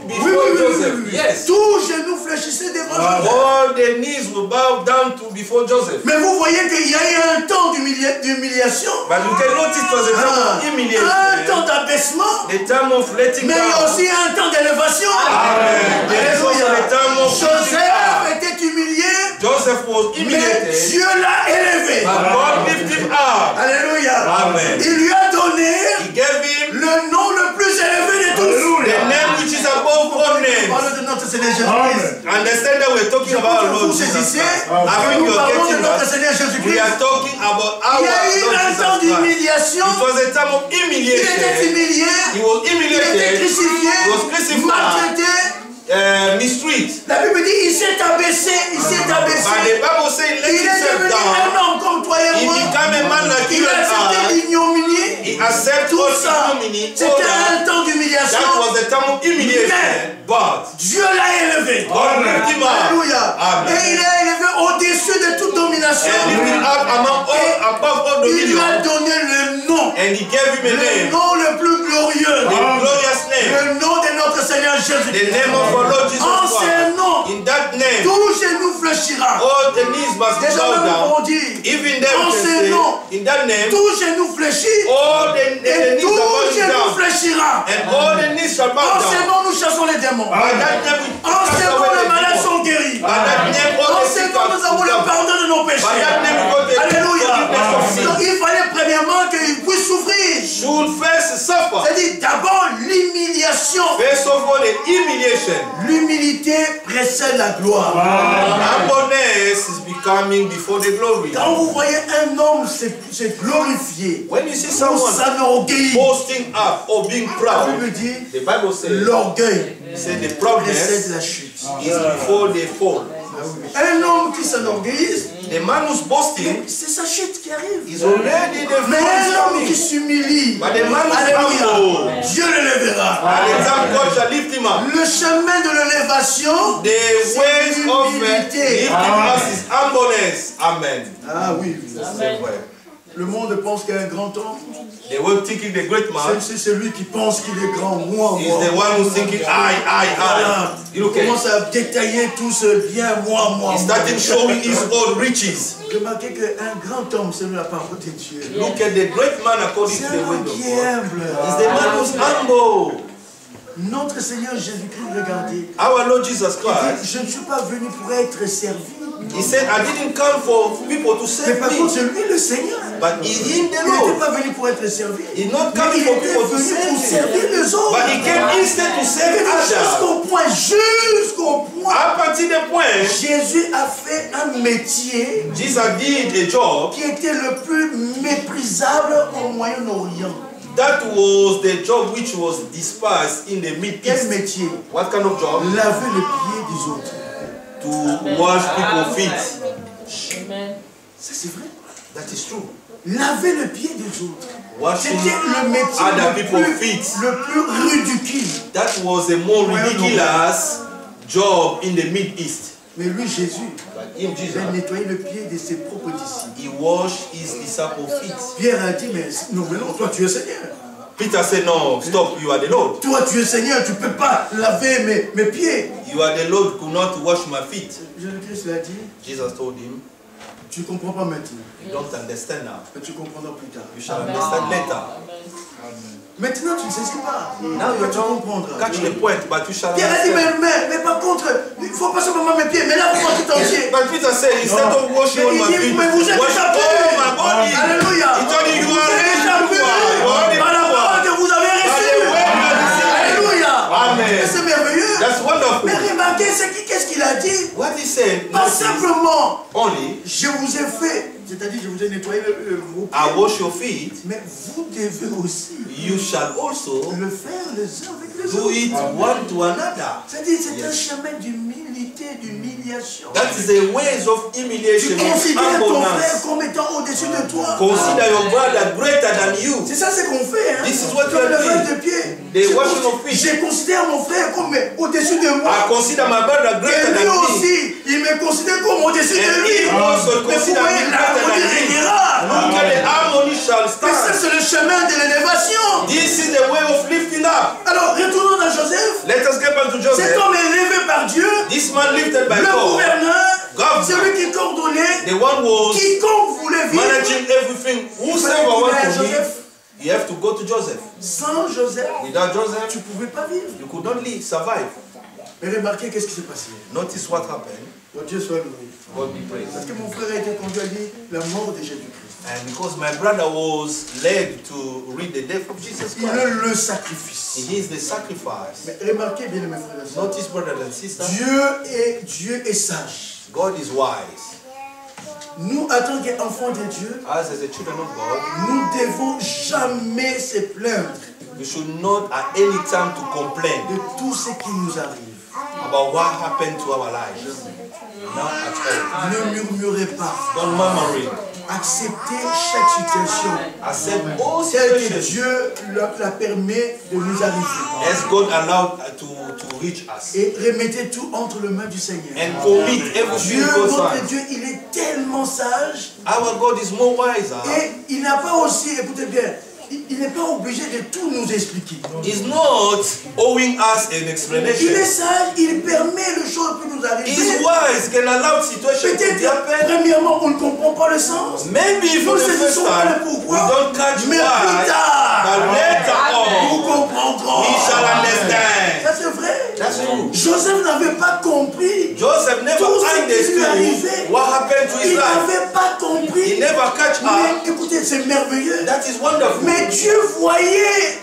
before Joseph. Yes. Tout genou fléchissait devant Joseph. All the knees will bow down to before Joseph. Mais vous voyez qu'il y a eu un temps d'humiliation, But you can notice it was a time of un humiliation, temps d'abaissement, the time of letting mais il y a down. aussi un temps d'élévation. Amen. There is also a time of lifting Joseph up. était humilié, Joseph was mais humiliated, Dieu l'a élevé. but God lifted him up. Alléluia. Amen. Il lui a donné He gave him le nom le plus élevé de tous. the name which is above all On names. parle de notre Seigneur Jésus-Christ. Understand that we're talking about our Lord Vous Jesus saisissez Christ. que I think nous you're parlons de getting notre that. Seigneur We Jésus-Christ. are talking about our Il y a eu Lord un Jesus temps Christ. d'humiliation. It was a time of Il était humiliation. humilié. He was Il était humiliated. crucifié, He was crucified. maltraité. Mistreated. La Bible dit il s'est abaissé, il s'est But the abaissé. Bible says he let Il est himself devenu down. un homme comme toi et He moi. became a man like Il you a and accepté I. l'ignominie. He accepted Tout all ça, ignominy. All c'était that. un temps d'humiliation. That was a time of humiliation. But Dieu l'a élevé. God lifted him up. Alléluia. Amen. Et il l'a élevé au-dessus de toute domination. And lifted him up among all, above all Il lui a dominion. donné le nom. And he gave him a Le name. nom le plus glorieux. The glorious name. Le nom de notre Seigneur The Jésus-Christ. name of our Lord Jesus En Christ. ce nom, In that name, tout genou fléchira. all the knees must be Déjà bowed même down. on dit, Even them en can ce say, nom, in that name, tout genou fléchit all the et knees tout are bowed genou down. fléchira. And all the knees shall bow En ce down. nom, nous chassons les démons. By that name, we En cast ce nom, away les the malades demons. sont guéris. By that name, all En the ce sick nom, are nous avons le cured. pardon de nos By that péchés. name, we got the Alléluia. forgiveness of Donc sin. il fallait premièrement qu'il puisse souffrir. Should first first suffer. C'est-à-dire d'abord l'humiliation. First of all, the humiliation. L'humilité précède la gloire. Humbleness is becoming before the glory. Quand vous voyez un homme se glorifier, When you see ou someone s'enorgueillir, boasting up or being la proud, Bible dit the Bible says, l'orgueil the précède proudness la chute. is before the fall. Un homme qui s'enorgueillise, The man who's boasting c'est sa chute qui arrive. is already the Mais un homme qui fall. s'humilie, But the man who's alléluia, humble, Dieu le lèvera. Alexander God shall lift him up. Le chemin de l'élévation, The ways of l'humilité. lifting us is humbleness. Amen. Ah oui, C'est vrai. le monde pense qu'il y a un grand homme. They were thinking the great man C'est celui qui pense qu'il est grand. Moi, is the one who's thinking, I. Voilà. You Il look at commence à détailler tout ce bien, moi. He's starting showing his own riches. Remarquez qu'un grand homme, c'est la parole de Dieu. Look at the great man according C'est to the un word homme of qui God. est humble. He's the man who's humble. Notre Seigneur Jésus-Christ, regardez. Our Lord Jesus Il dit, Christ, je ne suis pas venu pour être servi. he said, I didn't come for people to Mais serve par contre, me, c'est lui le Seigneur. but he him the Il n'était Lord. pas venu pour être servi. He's not Mais coming il for était people to venu pour serve servir him, les autres. but he came instead to serve Jusqu'au others. point, À partir du point, Jésus a fait un métier Jesus did a job qui était le plus méprisable au Moyen-Orient. that was the job which was despised in the Middle Quel East. métier? What kind of job? Laver les pieds des autres. To wash people's feet. Ça c'est vrai. That is true. Laver le pied des autres. Washing C'était le métier other le people's plus feet. ridicule. That was a more ridiculous job in the Middle East. Mais lui, Jésus, But him, il Jesus, a nettoyé le pied de ses propres disciples. he washed his disciples' feet. Pierre a dit, mais non, toi tu es Seigneur. Peter said, no, stop, you are the Lord. Toi tu es Seigneur, tu ne peux pas laver mes pieds. You are the Lord, could not wash my feet. Jésus-Christ l'a dit, Jesus told him, tu ne comprends pas maintenant, you don't understand now. mais tu comprendras plus tard. You shall understand later. Maintenant tu ne saisis pas. Now you tu don't comprendras. catch the point, but you shall Pierre a dit, understand. mais par contre, il ne faut pas seulement mes pieds, mais lave-moi tout entier. But Peter said, instead of washing all my feet, Mais vous êtes wash déjà all my body. Alléluia. He told you, you Vous are êtes ready déjà to pur already par la parole que vous avez reçue. Alléluia. Amen. C'est merveilleux. That's wonderful. Mais remarquez, qu'est-ce qu'il a dit? What he said, Pas notice, simplement, only, je vous ai fait, c'est-à-dire je vous ai nettoyé vos pieds, I wash your feet, mais vous devez aussi you shall also le faire les uns avec les do autres. it one to another. C'est-à-dire c'est un Yes. chemin d'humilité, d'humiliation. That is a ways of Tu humiliation, of considères ton frère humbleness. comme étant au-dessus de toi. Consider your brother greater than you. C'est ça ce qu'on fait. Hein? This is what Comme you le are lavage doing. de pied. The washing of feet. Je considère mon frère comme au-dessus de moi. I consider my brother Et greater lui than me. aussi, il me considère comme au-dessus de And lui. he also Mais vous consider voyez, me l'harmonie greater than him. régnera. Look at the harmony shall Mais ça, stand. c'est le chemin de l'élévation. This is the way of lifting up. Alors, retournons dans Joseph. Let us get back to Cet Joseph. homme est élevé par Dieu. This man lifted by Le God, gouverneur, Governor. celui qui coordonnait, the one was quiconque voulait vivre. managing everything. Whosoever wants to live, you have to go to Joseph. Sans Joseph, Without Joseph, tu ne pouvais pas vivre. you could not live, survive. Mais remarquez qu'est-ce qui s'est passé. Notice what happened. Que Dieu soit loué. God be praised. Parce que mon frère a été conduit à lire la mort de Jésus-Christ. And because my brother was led to read the death of Jesus Il Christ, est le sacrifice. he is the sacrifice. Mais remarquez bien, mes frères et sœurs. Notice, brothers and sisters, Dieu est sage. God is wise. Nous, en tant qu'enfants de Dieu, As the children of God, nous ne devons jamais se plaindre we should not at any time to complain de tout ce qui nous arrive. about what happened to our lives. Not at Ne murmurez pas. all. Don't murmur. Acceptez chaque situation Accept all telle que situations Dieu la permet de nous arriver. as God allowed to reach us. Et remettez tout entre les mains du Seigneur. And commit everything Dieu, in God's notre hands. Dieu, il est tellement sage Our God is more wiser. et il n'a pas aussi, écoutez bien, il n'est pas obligé de tout nous expliquer. He's not owing us an Il est explanation. sage, il permet les choses qui nous arrivent. He's wise, can allow situations to Peut-être, happen. premièrement, on ne comprend pas le sens. Maybe for Nous the first saisissons pas time, le we pourquoi, don't catch mais plus why, tard, but later nous on, comprendrons. we shall understand. Ça c'est vrai. That's true. Joseph n'avait pas compris. Joseph never Tout ce qui lui understood arrivait, what happened to il his life. n'avait pas compris He never catch Mais up. écoutez, c'est merveilleux. That is wonderful. Mais Dieu voyait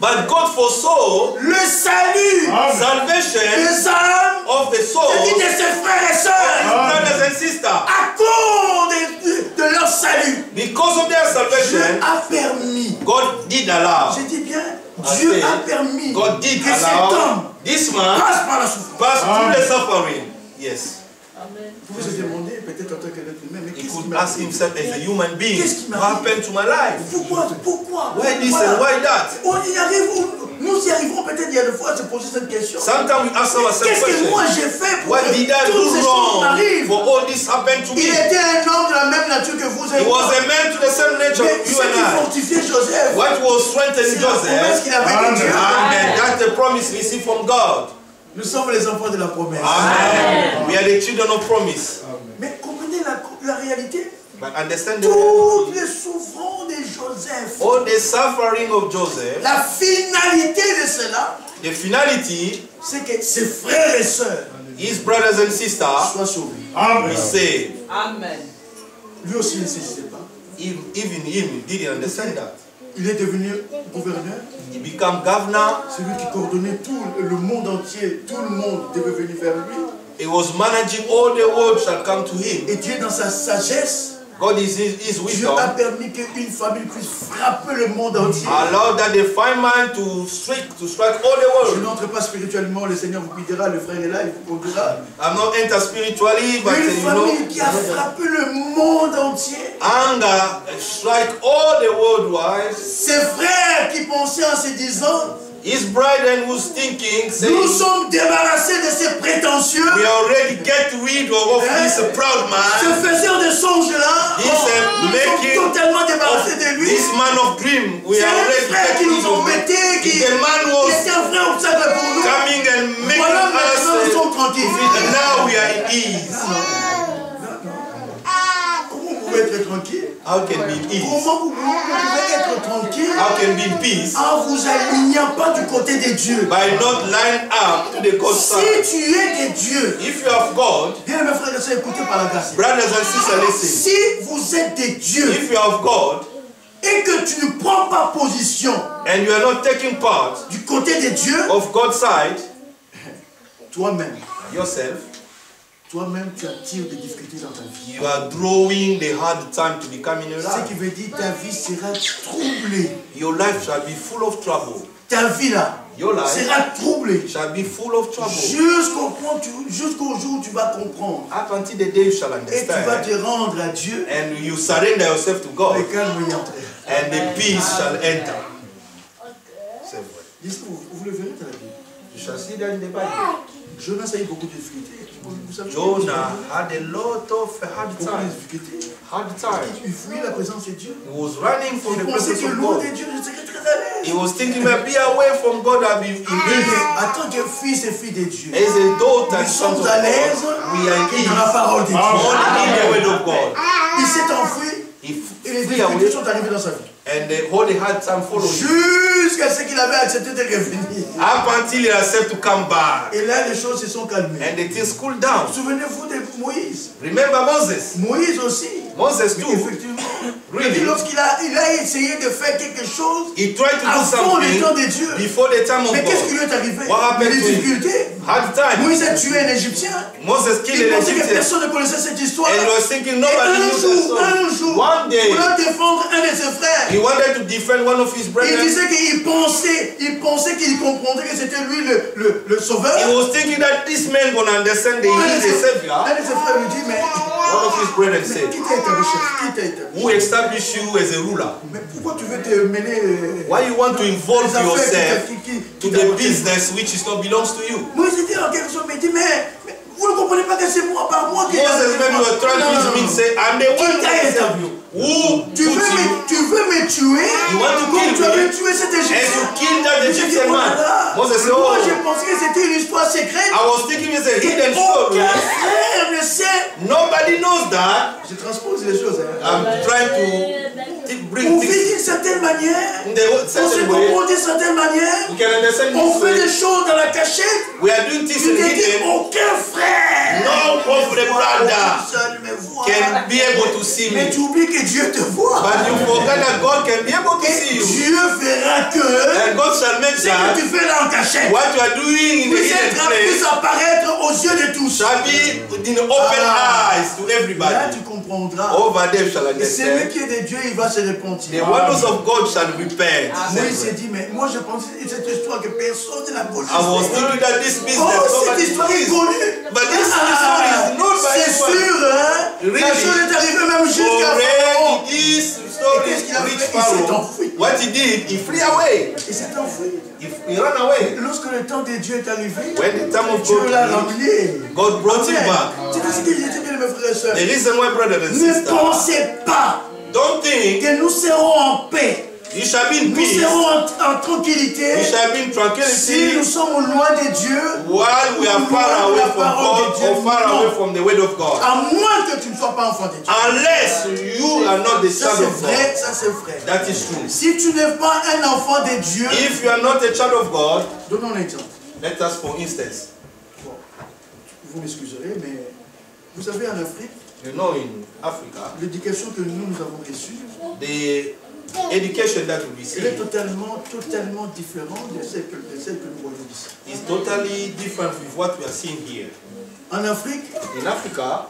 But God foresaw le salut salvation des âmes, of the soul c'est-à-dire de ses frères et sœurs, brothers and sisters. à cause de leur salut. Because of their Dieu salvation, a permis, God did allow. je dis bien, Dieu a permis God did que cet allow homme this man passe par la souffrance. pass through the suffering. Yes. Vous vous demandez peut-être en tant qu'être humain, mais He qu'est-ce qui could m'a ask himself as a human being, Qu'est-ce qui what m'arrive? happened to my life? Pourquoi Why this Voilà. and why that? On y arrive, nous y arriverons peut-être il y a des fois à se poser cette question. Sometimes we ask ourselves Qu'est-ce que moi questions. j'ai fait pour What que did I toutes ces do choses wrong m'arrivent? for all this happened to Il me? était un homme de la même nature que vous et He was moi. a man to the same nature Mais you ce and qui I. fortifiait Joseph, What was strengthening c'est la promesse Joseph? qu'il avait de Dieu. Amen. That's the promise received from God. Nous sommes les enfants de la promesse. Amen. We are the children of promise. Mais comprenez la réalité. But understand Toutes the les souffrances de Joseph, all the suffering of Joseph, la finalité de cela, the finality, c'est que ses frères et sœurs his brothers and sisters soient sauvés. be saved. Amen. Lui aussi il ne sait pas. Even him didn't understand that. Il est devenu gouverneur. He became governor. Celui qui coordonnait tout le monde entier, tout le monde devait venir vers lui. He was managing all the world shall come to him. Et Dieu, dans sa sagesse, God is his Dieu wisdom. a permis qu'une famille puisse frapper le monde entier. Allowed that the fine man to strike all the Je world. n'entre pas spirituellement, le Seigneur vous guidera, le frère est là, il vous conduira. I'm not enter spiritually, but Une famille qui a frappé le monde entier. anger strike all the world wide. Ses frères qui pensaient en se disant, His brethren was thinking, saying, nous sommes débarrassés de ces prétentieux, we already get rid of this proud ce man, faiseur de songes là. This, Nous making sommes totalement débarrassés de lui. this man of dream. We C'est are un already frère qui getting nous rid of him. embêtait, qui The man was était un vrai obstacle pour nous. coming and making Voilà, us maintenant nous sommes tranquilles. and now we are in ease. Comment vous pouvez être tranquille? How can be in ease? Comment vous pouvez être tranquille How can be in peace? en vous alignant pas du côté de Dieu? By not line up to the God's side. Si tu es de Dieu, If you have God, bien mes frères et sœurs, écoutez par la grâce. brothers and sisters, listen. Si vous êtes de Dieu If you have God et que tu ne prends pas position and you are not taking part du côté de Dieu, of God's side, toi-même, yourself, toi-même tu attires des difficultés dans ta vie. you are drawing the hard time to become in your Ce life. qui veut dire ta vie sera troublée. Your life shall be full of trouble. Ta vie là Your life sera troublée shall be full of trouble. jusqu'au jour où tu vas comprendre Up until the day you shall et tu vas understand te rendre à Dieu and you surrender yourself to God et calme y entrer. and the peace shall enter. C'est vrai. Vous le verrez dans la Bible. You shall see that in the Bible. Jonas a eu beaucoup de difficultés. Vous savez Jonah had a lot of hard beaucoup de time. difficultés. Hard time. Il fuyait la présence de Dieu. He was running from Il the pensait presence que of loin God. de Dieu, je serais très à l'aise. He was thinking, be away from God, I'll be in peace. En tant que fils et fille de Dieu, As a daughter and nous son of sommes à l'aise God, we are in dans la peace. parole de Dieu. Only in the word of God. Il s'est enfui He et les flew difficultés away sont arrivées dans sa vie. and the holy hard time followed him. Jusqu'à ce qu'il avait accepté de revenir. Up until he accepted to come back. Et là, les choses se sont calmées. And the things cooled down. Souvenez-vous de Moïse. Remember Moses? Moïse aussi. Moses Mais too. effectivement, Really? lorsqu'il a essayé de faire quelque chose He tried to do avant le temps something de Dieu. before the time of Mais qu'est-ce qui God. lui est arrivé? What happened Les to him? difficultés. Hard time. Moïse a tué un Égyptien. Moses killed Il an pensait que Egyptian. personne ne connaissait cette histoire. And he was thinking Et nobody un knew that jour, story. One day, il voulait défendre un de ses frères. he wanted to defend one of his Il brethren. disait qu'il pensait qu'il comprendrait que c'était lui le sauveur. He was thinking that this man gonna understand that he is the savior. Un de ses frères lui dit, mais One of his brethren said, qui t'a établi chef? Qui t'a établi? who established you as a ruler? Mais pourquoi tu veux te mêler Why you want to involve les affaires yourself qui to the t'appartiennent? business which is not belongs to you? Moïse dit en quelque sorte, mais il dit, mais vous ne comprenez pas que c'est moi, par moi qui Moses, when you were trying to use me, say, I'm the one Qui t'a that établi? who put Tu veux me tuer? You want to Comme kill tu me? avais tué cet and Égyptien. you killed that Mais j'ai dit, Egyptian oh là man. là, Moses said, moi j'ai oh, pensé que c'était une histoire secrète. I was thinking it's a hidden Aucun story. frère ne sait. Nobody knows that. Je transpose les choses. Hein. I'm trying to bring On vit things d'une certaine manière. in the On se certain way. comporte d'une certaine manière. We can understand On this fait des way. choses dans la cachette. We are doing things Tu in te dis, hidden. aucun frère No of the brother seul me voit. can be able to see Mais me. tu oublies que Dieu te voit. But you forget that God can be able to Et see you. Dieu verra que And God shall make ce que tu that fais là en cachette what you are doing in the hidden puisse place apparaître aux yeux de tous. shall be in open eyes to Là, everybody. tu comprendras. Over them shall Et celui understand. qui est de Dieu, il va se The repentir. wonders of God shall repent. Moïse s'est dit, mais moi je pensais que cette histoire que personne ne la connaît. I was thinking that this business, Oh, cette nobody histoire est knows. connue. But this story is not by C'est anyone. sûr, hein? Really? La chose est arrivée même jusqu'à Pharaon. Already this story Et qu'est-ce qu'il a reached fait? Il s'est Pharaoh. enfui. What he did, he flew away. Il s'est enfui. He ran away. Lorsque le temps de Dieu est arrivé, When the time of Dieu God l'a came, ramené. God brought him back. C'est ce que j'ai dit, mes frères et sœurs. The reason why, brothers and Ne sisters, pensez pas don't think que nous serons en paix. you shall be in Nous peace, serons en you tranquillité shall be in si tranquility nous sommes loin de Dieu, while we are far away from God or far away from the word of God. à moins que tu ne sois pas enfant de Dieu. Unless you are not the Ça child c'est of vrai, God. ça c'est vrai. That is true. Si tu n'es pas un enfant de Dieu, If you are not a child of God, donnons un exemple. let us for instance, Bon, vous m'excuserez, mais vous savez en Afrique, you know in Africa, l'éducation que nous avons reçue, the education that we elle est receive totalement différente de celle que nous voyons ici. is totally different with what we are seeing here. En Afrique, In Africa,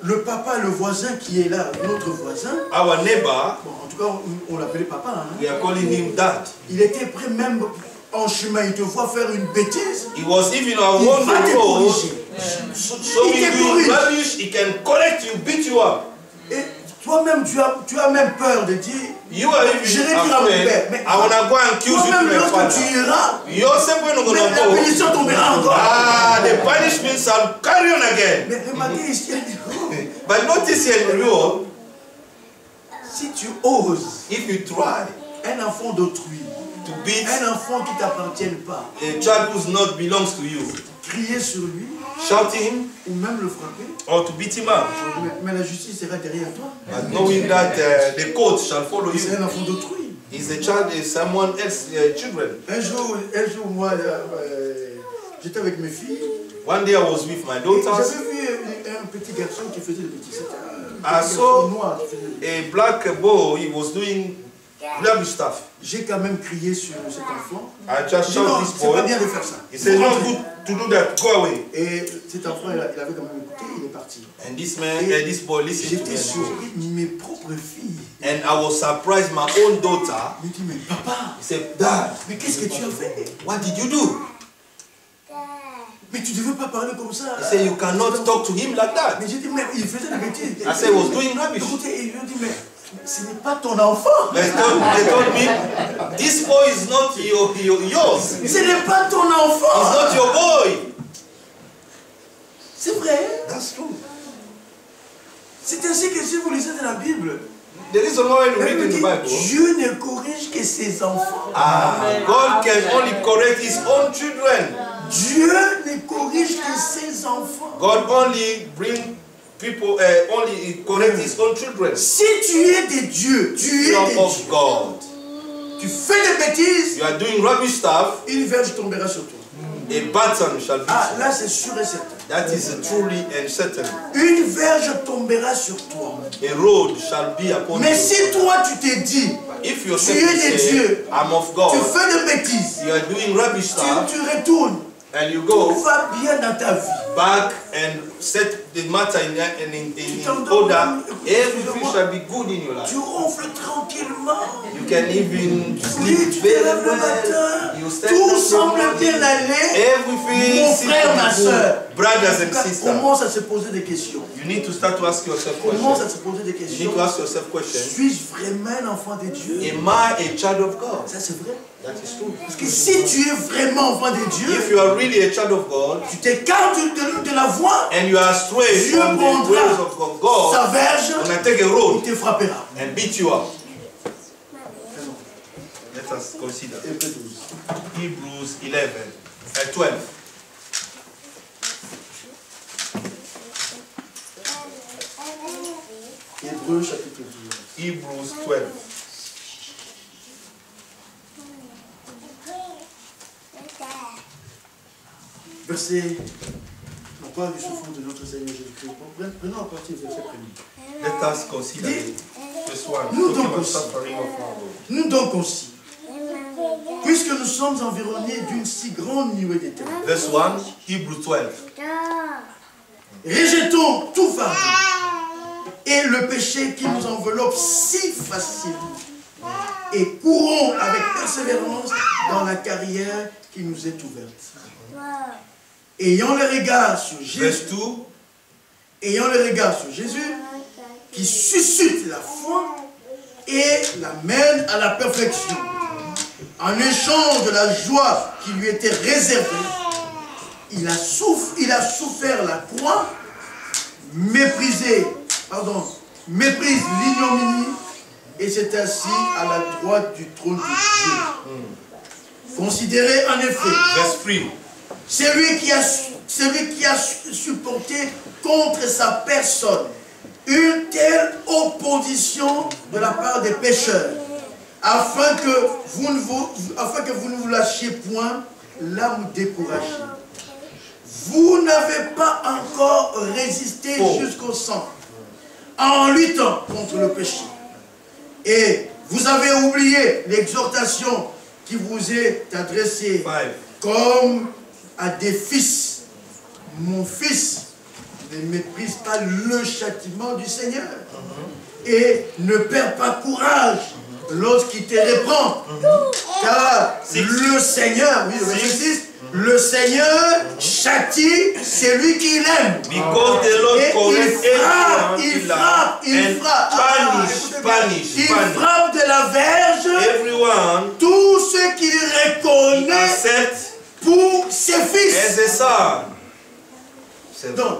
le papa, le voisin qui est là, notre voisin, our neighbor, bon, en tout cas, on l'appelait papa, hein, we are calling him dad. il était prêt même en chemin, il te voit faire une bêtise, He was even il on va te the road, corriger. showing Il te you corrige. rubbish, he can correct you, beat you up. Et toi-même, tu as même peur de dire, You are je vais even dire à mon père, afraid, mais I wanna go and accuse you to toi-même, my lorsque father. tu iras, You're simply not mais la gonna go. punition tombera encore. Ah, the punishment shall carry on again. Mais remarquez ici, il y a des choses. But notice here in Rio, Si tu oses, if you try un enfant d'autrui, to beat un enfant qui ne t'appartient pas, a child who not belongs to you, crier sur lui, shout him ou même le frapper, or to beat him up, mais la justice sera derrière toi. but knowing that the court shall follow C'est you. un enfant d'autrui. Is a child, is someone else's children. Un jour moi, j'étais avec mes filles. One day I was with my Et daughters. j'avais vu un petit garçon qui faisait des bêtises. C'était un Ah, petit so- garçon noir qui faisait des bêtises. A black boy, he was doing rubbish stuff. J'ai quand même crié sur cet enfant. I just J'ai dit non, shouted this c'est pas boy. bien de faire ça. He said, Faut not rentrer. good to do that, go away. Et cet enfant, il avait quand même écouté, il est parti. And this man, this boy listened to J'étais me. surpris, mes propres filles. And I was surprised, my own daughter, Il me dit, mais papa, he said, Dad, mais qu'est-ce que tu as fait? what did you do? Mais tu ne devais pas parler comme ça. He said, you cannot talk to him like that. Mais j'ai dit, mais il faisait des bêtises. I said, he was doing rubbish. Écoutez, il lui a dit, mais ce n'est pas ton enfant. They told me, this boy is not yours. He's Ce n'est pas ton enfant. not your boy. C'est vrai. That's true. C'est ainsi que si vous lisez dans la Bible, The reason why when you la read Bible in the dit, Bible, Dieu ne corrige que ses enfants. God can only correct his own children. Dieu ne corrige que ses enfants. God only bring people, only correct his own children. Si tu es de Dieu, tu es Son de of Dieu. God. Tu fais des bêtises, You are doing rubbish stuff, une verge tombera sur toi. a baton shall be. Ah, là c'est sûr et certain. That is truly and certain. Une verge tombera sur toi. A road shall be upon Mais you. si toi tu te dis, If you tu es de say, Dieu, I'm of tu God, fais des bêtises, you are doing rubbish stuff, tu retournes, and you tout go va bien dans ta vie. back and set the matter in order, everything shall be good in your life. Tu ronfles tranquillement. You can even Oui, sleep tu te very lèves le well. matin. You stand Tout up semble from bien aller. everything Mon seems frère, to ma be soeur. good. Brothers and sisters, Commence à se poser des questions. you need to start to ask yourself Commence à questions. se poser des You need questions. to ask yourself questions. Suis-je vraiment un enfant de Dieu? Am I a child of God? Ça c'est vrai. That is true. Parce que si tu es vraiment enfant de If Dieu, you are really a child of God tu t'écartes de la voie, and you are straight Dieu from the prendra ways of God, sa verge, when I take a il road te frappera. and beat you up. Let us consider Hébreux 12. Hebrews 12. Hébreux chapitre 12. Hebrews 12. Verset, on parle du souffrance de notre Seigneur Jésus-Christ. Prenons à partir du verset 1er. Let us consider this one. Nous Talking donc about aussi. suffering of our Lord. Nous donc aussi, puisque nous sommes environnés d'une si grande nuée d'éternel, Verse 1, Hebrews 12. rejetons tout fardeau et le péché qui nous enveloppe si facilement et courons avec persévérance dans la carrière qui nous est ouverte. Ayant le regard sur Verse Jésus, 2. ayant le regard sur Jésus, qui suscite la foi et l'amène à la perfection. En échange de la joie qui lui était réservée, il a souffert la croix, méprise l'ignominie, et s'est assis à la droite du trône de Dieu. Considérez en effet, Verse 3. celui qui a supporté contre sa personne une telle opposition de la part des pécheurs, afin que vous ne vous lâchiez point l'âme découragée. Vous n'avez pas encore résisté jusqu'au sang en luttant contre le péché. Et vous avez oublié l'exhortation qui vous est adressée 5. comme à des fils. Mon fils, ne méprise pas le châtiment du Seigneur. Et ne perds pas courage lorsqu'il te reprend. Car le Seigneur, oui, verset 6, le Seigneur châtie celui qu'il aime. Because the Lord Et corrects il frappe de la verge everyone tous ceux qu'il reconnaît accept pour ses fils. as a son. Donc,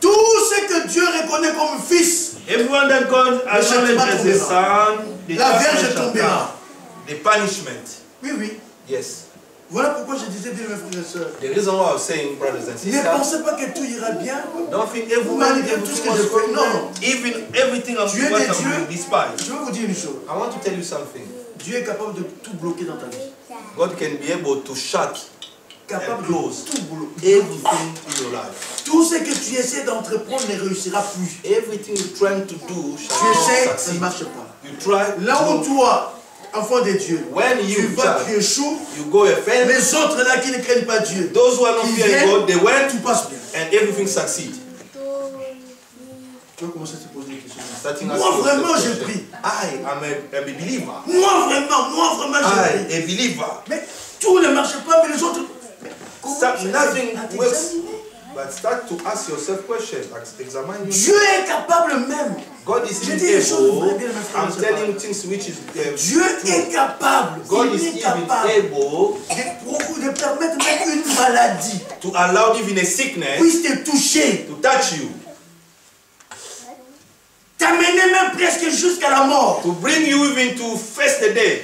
tout ce que Dieu reconnaît comme fils, Everyone that God acknowledges as a son, the la verge judgment shall tombera. come. The punishment. Oui, oui. Yes. Voilà pourquoi je disais, bien mes frères et sœurs, The reason why I was saying, brothers and ne sisters, pensez pas que tout ira bien. don't think Vous malgré tout ce que je fais. Non. even everything I'm Dieu what des I'm dieux. doing despite. Je vais vous dire une chose. I want to tell you something. Dieu est capable de tout bloquer dans ta vie. God can be able to shut Capable and de close tout bloquer. everything in your life. Tout ce que tu essaies d'entreprendre ne réussira plus. Everything you're trying to do Tu shall not essaies, ça ne succeed. marche pas. You try Là où to, toi, enfant de Dieu, when tu you vas, try, tu échoues. you go offend. Les autres là qui ne craignent pas Dieu, Those who are not ils fearing viennent, God, they went tout passe bien. and everything succeed. Tu vas commencer à te poser des questions. Starting Moi asking vraiment yourself j'ai question. pris. I am a believer. Moi vraiment j'ai pris. I, a believer. Mais tout ne marche pas, mais les autres. Start, nothing à works. t'examiner. But start to ask yourself questions. Examine yourself. Dieu est capable même. God is Je even dis les choses vraies, able. bien, mes frères et I'm sœurs. telling you things which is Dieu est capable. God Il is est even capable able de permettre même une maladie to allow even a sickness puisse te toucher, to touch you, t'amener même presque jusqu'à la mort, to bring you even to face the death,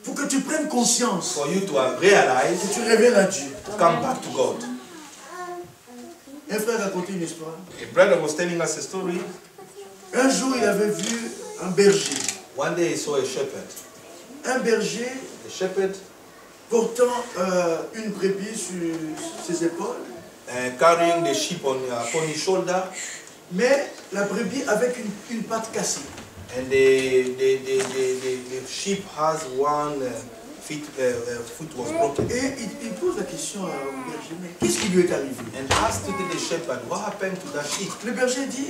pour que tu prennes conscience for you to realize, et tu révèles à Dieu. to come back to God. Un frère racontait une histoire. A brother was telling us a story. Un jour, il avait vu un berger. One day he saw a shepherd. Un berger A shepherd portant une brebis sur ses épaules, carrying the sheep upon his shoulder, mais la brebis avec une patte cassée. and the sheep has one foot was broken. Et il pose la question au berger, mais qu'est-ce qui lui est arrivé? And asked the shepherd, what happened to that sheep? Le berger dit,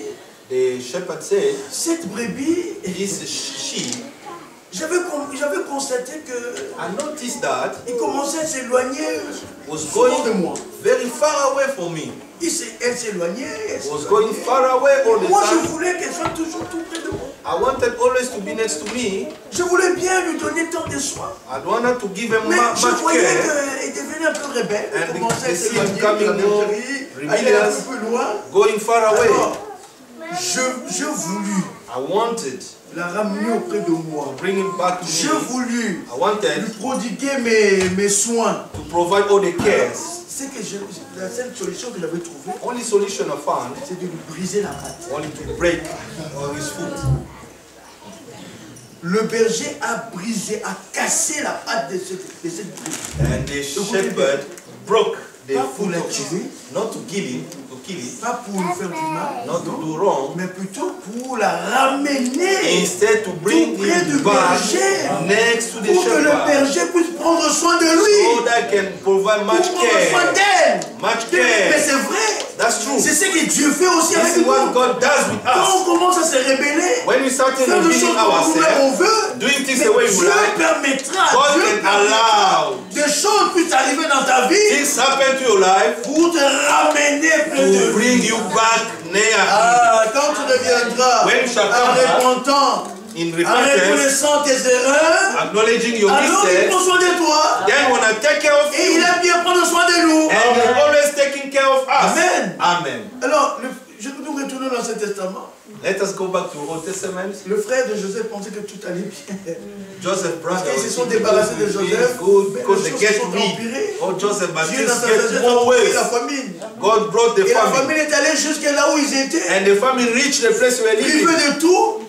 The shepherd said, cette brebis, this sheep, j'avais constaté que I noticed that il commençait à s'éloigner was souvent de going moi. very far away from me. Elle s'éloignait, elle Was s'éloignait. going far away all the Moi, je time. voulais qu'elle soit toujours tout près de moi. I wanted always to be next to me. Je voulais bien lui donner tant de soins. I wanted to give him Mais je much voyais care. qu'elle devenait un peu rebelle. Elle And commençait à the s'éloigner seed de la coming more bergerie, aller un rebellious, peu plus loin. going far away. Alors, je voulus I I wanted l'a ramené auprès de moi. to bring him back to J'ai me. voulu I wanted lui prodiguer mes soins. to provide all the cares. C'est que la seule solution que j'avais trouvée, Only solution I found c'est de lui briser la patte. only to break on his foot. Le berger a brisé, a cassé la patte de cette brise. And the shepherd broke the Pas pour foot la of tuer, it, not to kill him, pas pour lui faire du mal, not to do wrong, mais plutôt pour la ramener instead to bring tout près du him back berger, next to the pour que le shepherd, berger puisse prendre soin de so lui, that can provide pour much prendre soin care. d'elle. Much Mais care. c'est vrai, That's true. c'est ce que Dieu fait aussi This avec is nous. what God does with Quand us. on commence à se rébeller, When we start faire des revealing choses comme nous-mêmes on ourselves, veut, doing things mais the way we Dieu like, permettra, God Dieu can permettra allow des choses puissent arriver dans ta vie things happen to your life pour te ramener près de to lui. bring you back near Ah, quand tu deviendras When you shall en come back, repentant, in en repentance, reconnaissant tes erreurs, acknowledging your alors il mistakes. prend soin de toi Then when I take care of et il you, aime bien prendre soin de nous. and He's always taking care of us. Amen. Amen. Alors, je nous retourner dans l'Ancien Testament. Let us go back to Old Testament. Le frère de Joseph pensait que tout allait bien. Joseph Parce brother, qu'ils se sont débarrassés de Joseph, good mais because les they choses get se sont empirées. rid. Oh Joseph, but Dieu dans things sa get sagesse a more envoyé ways. la famine. God brought the Et la famine, famine est allée jusqu'à là où ils étaient, and the famine reached the place we were living, privés de tout,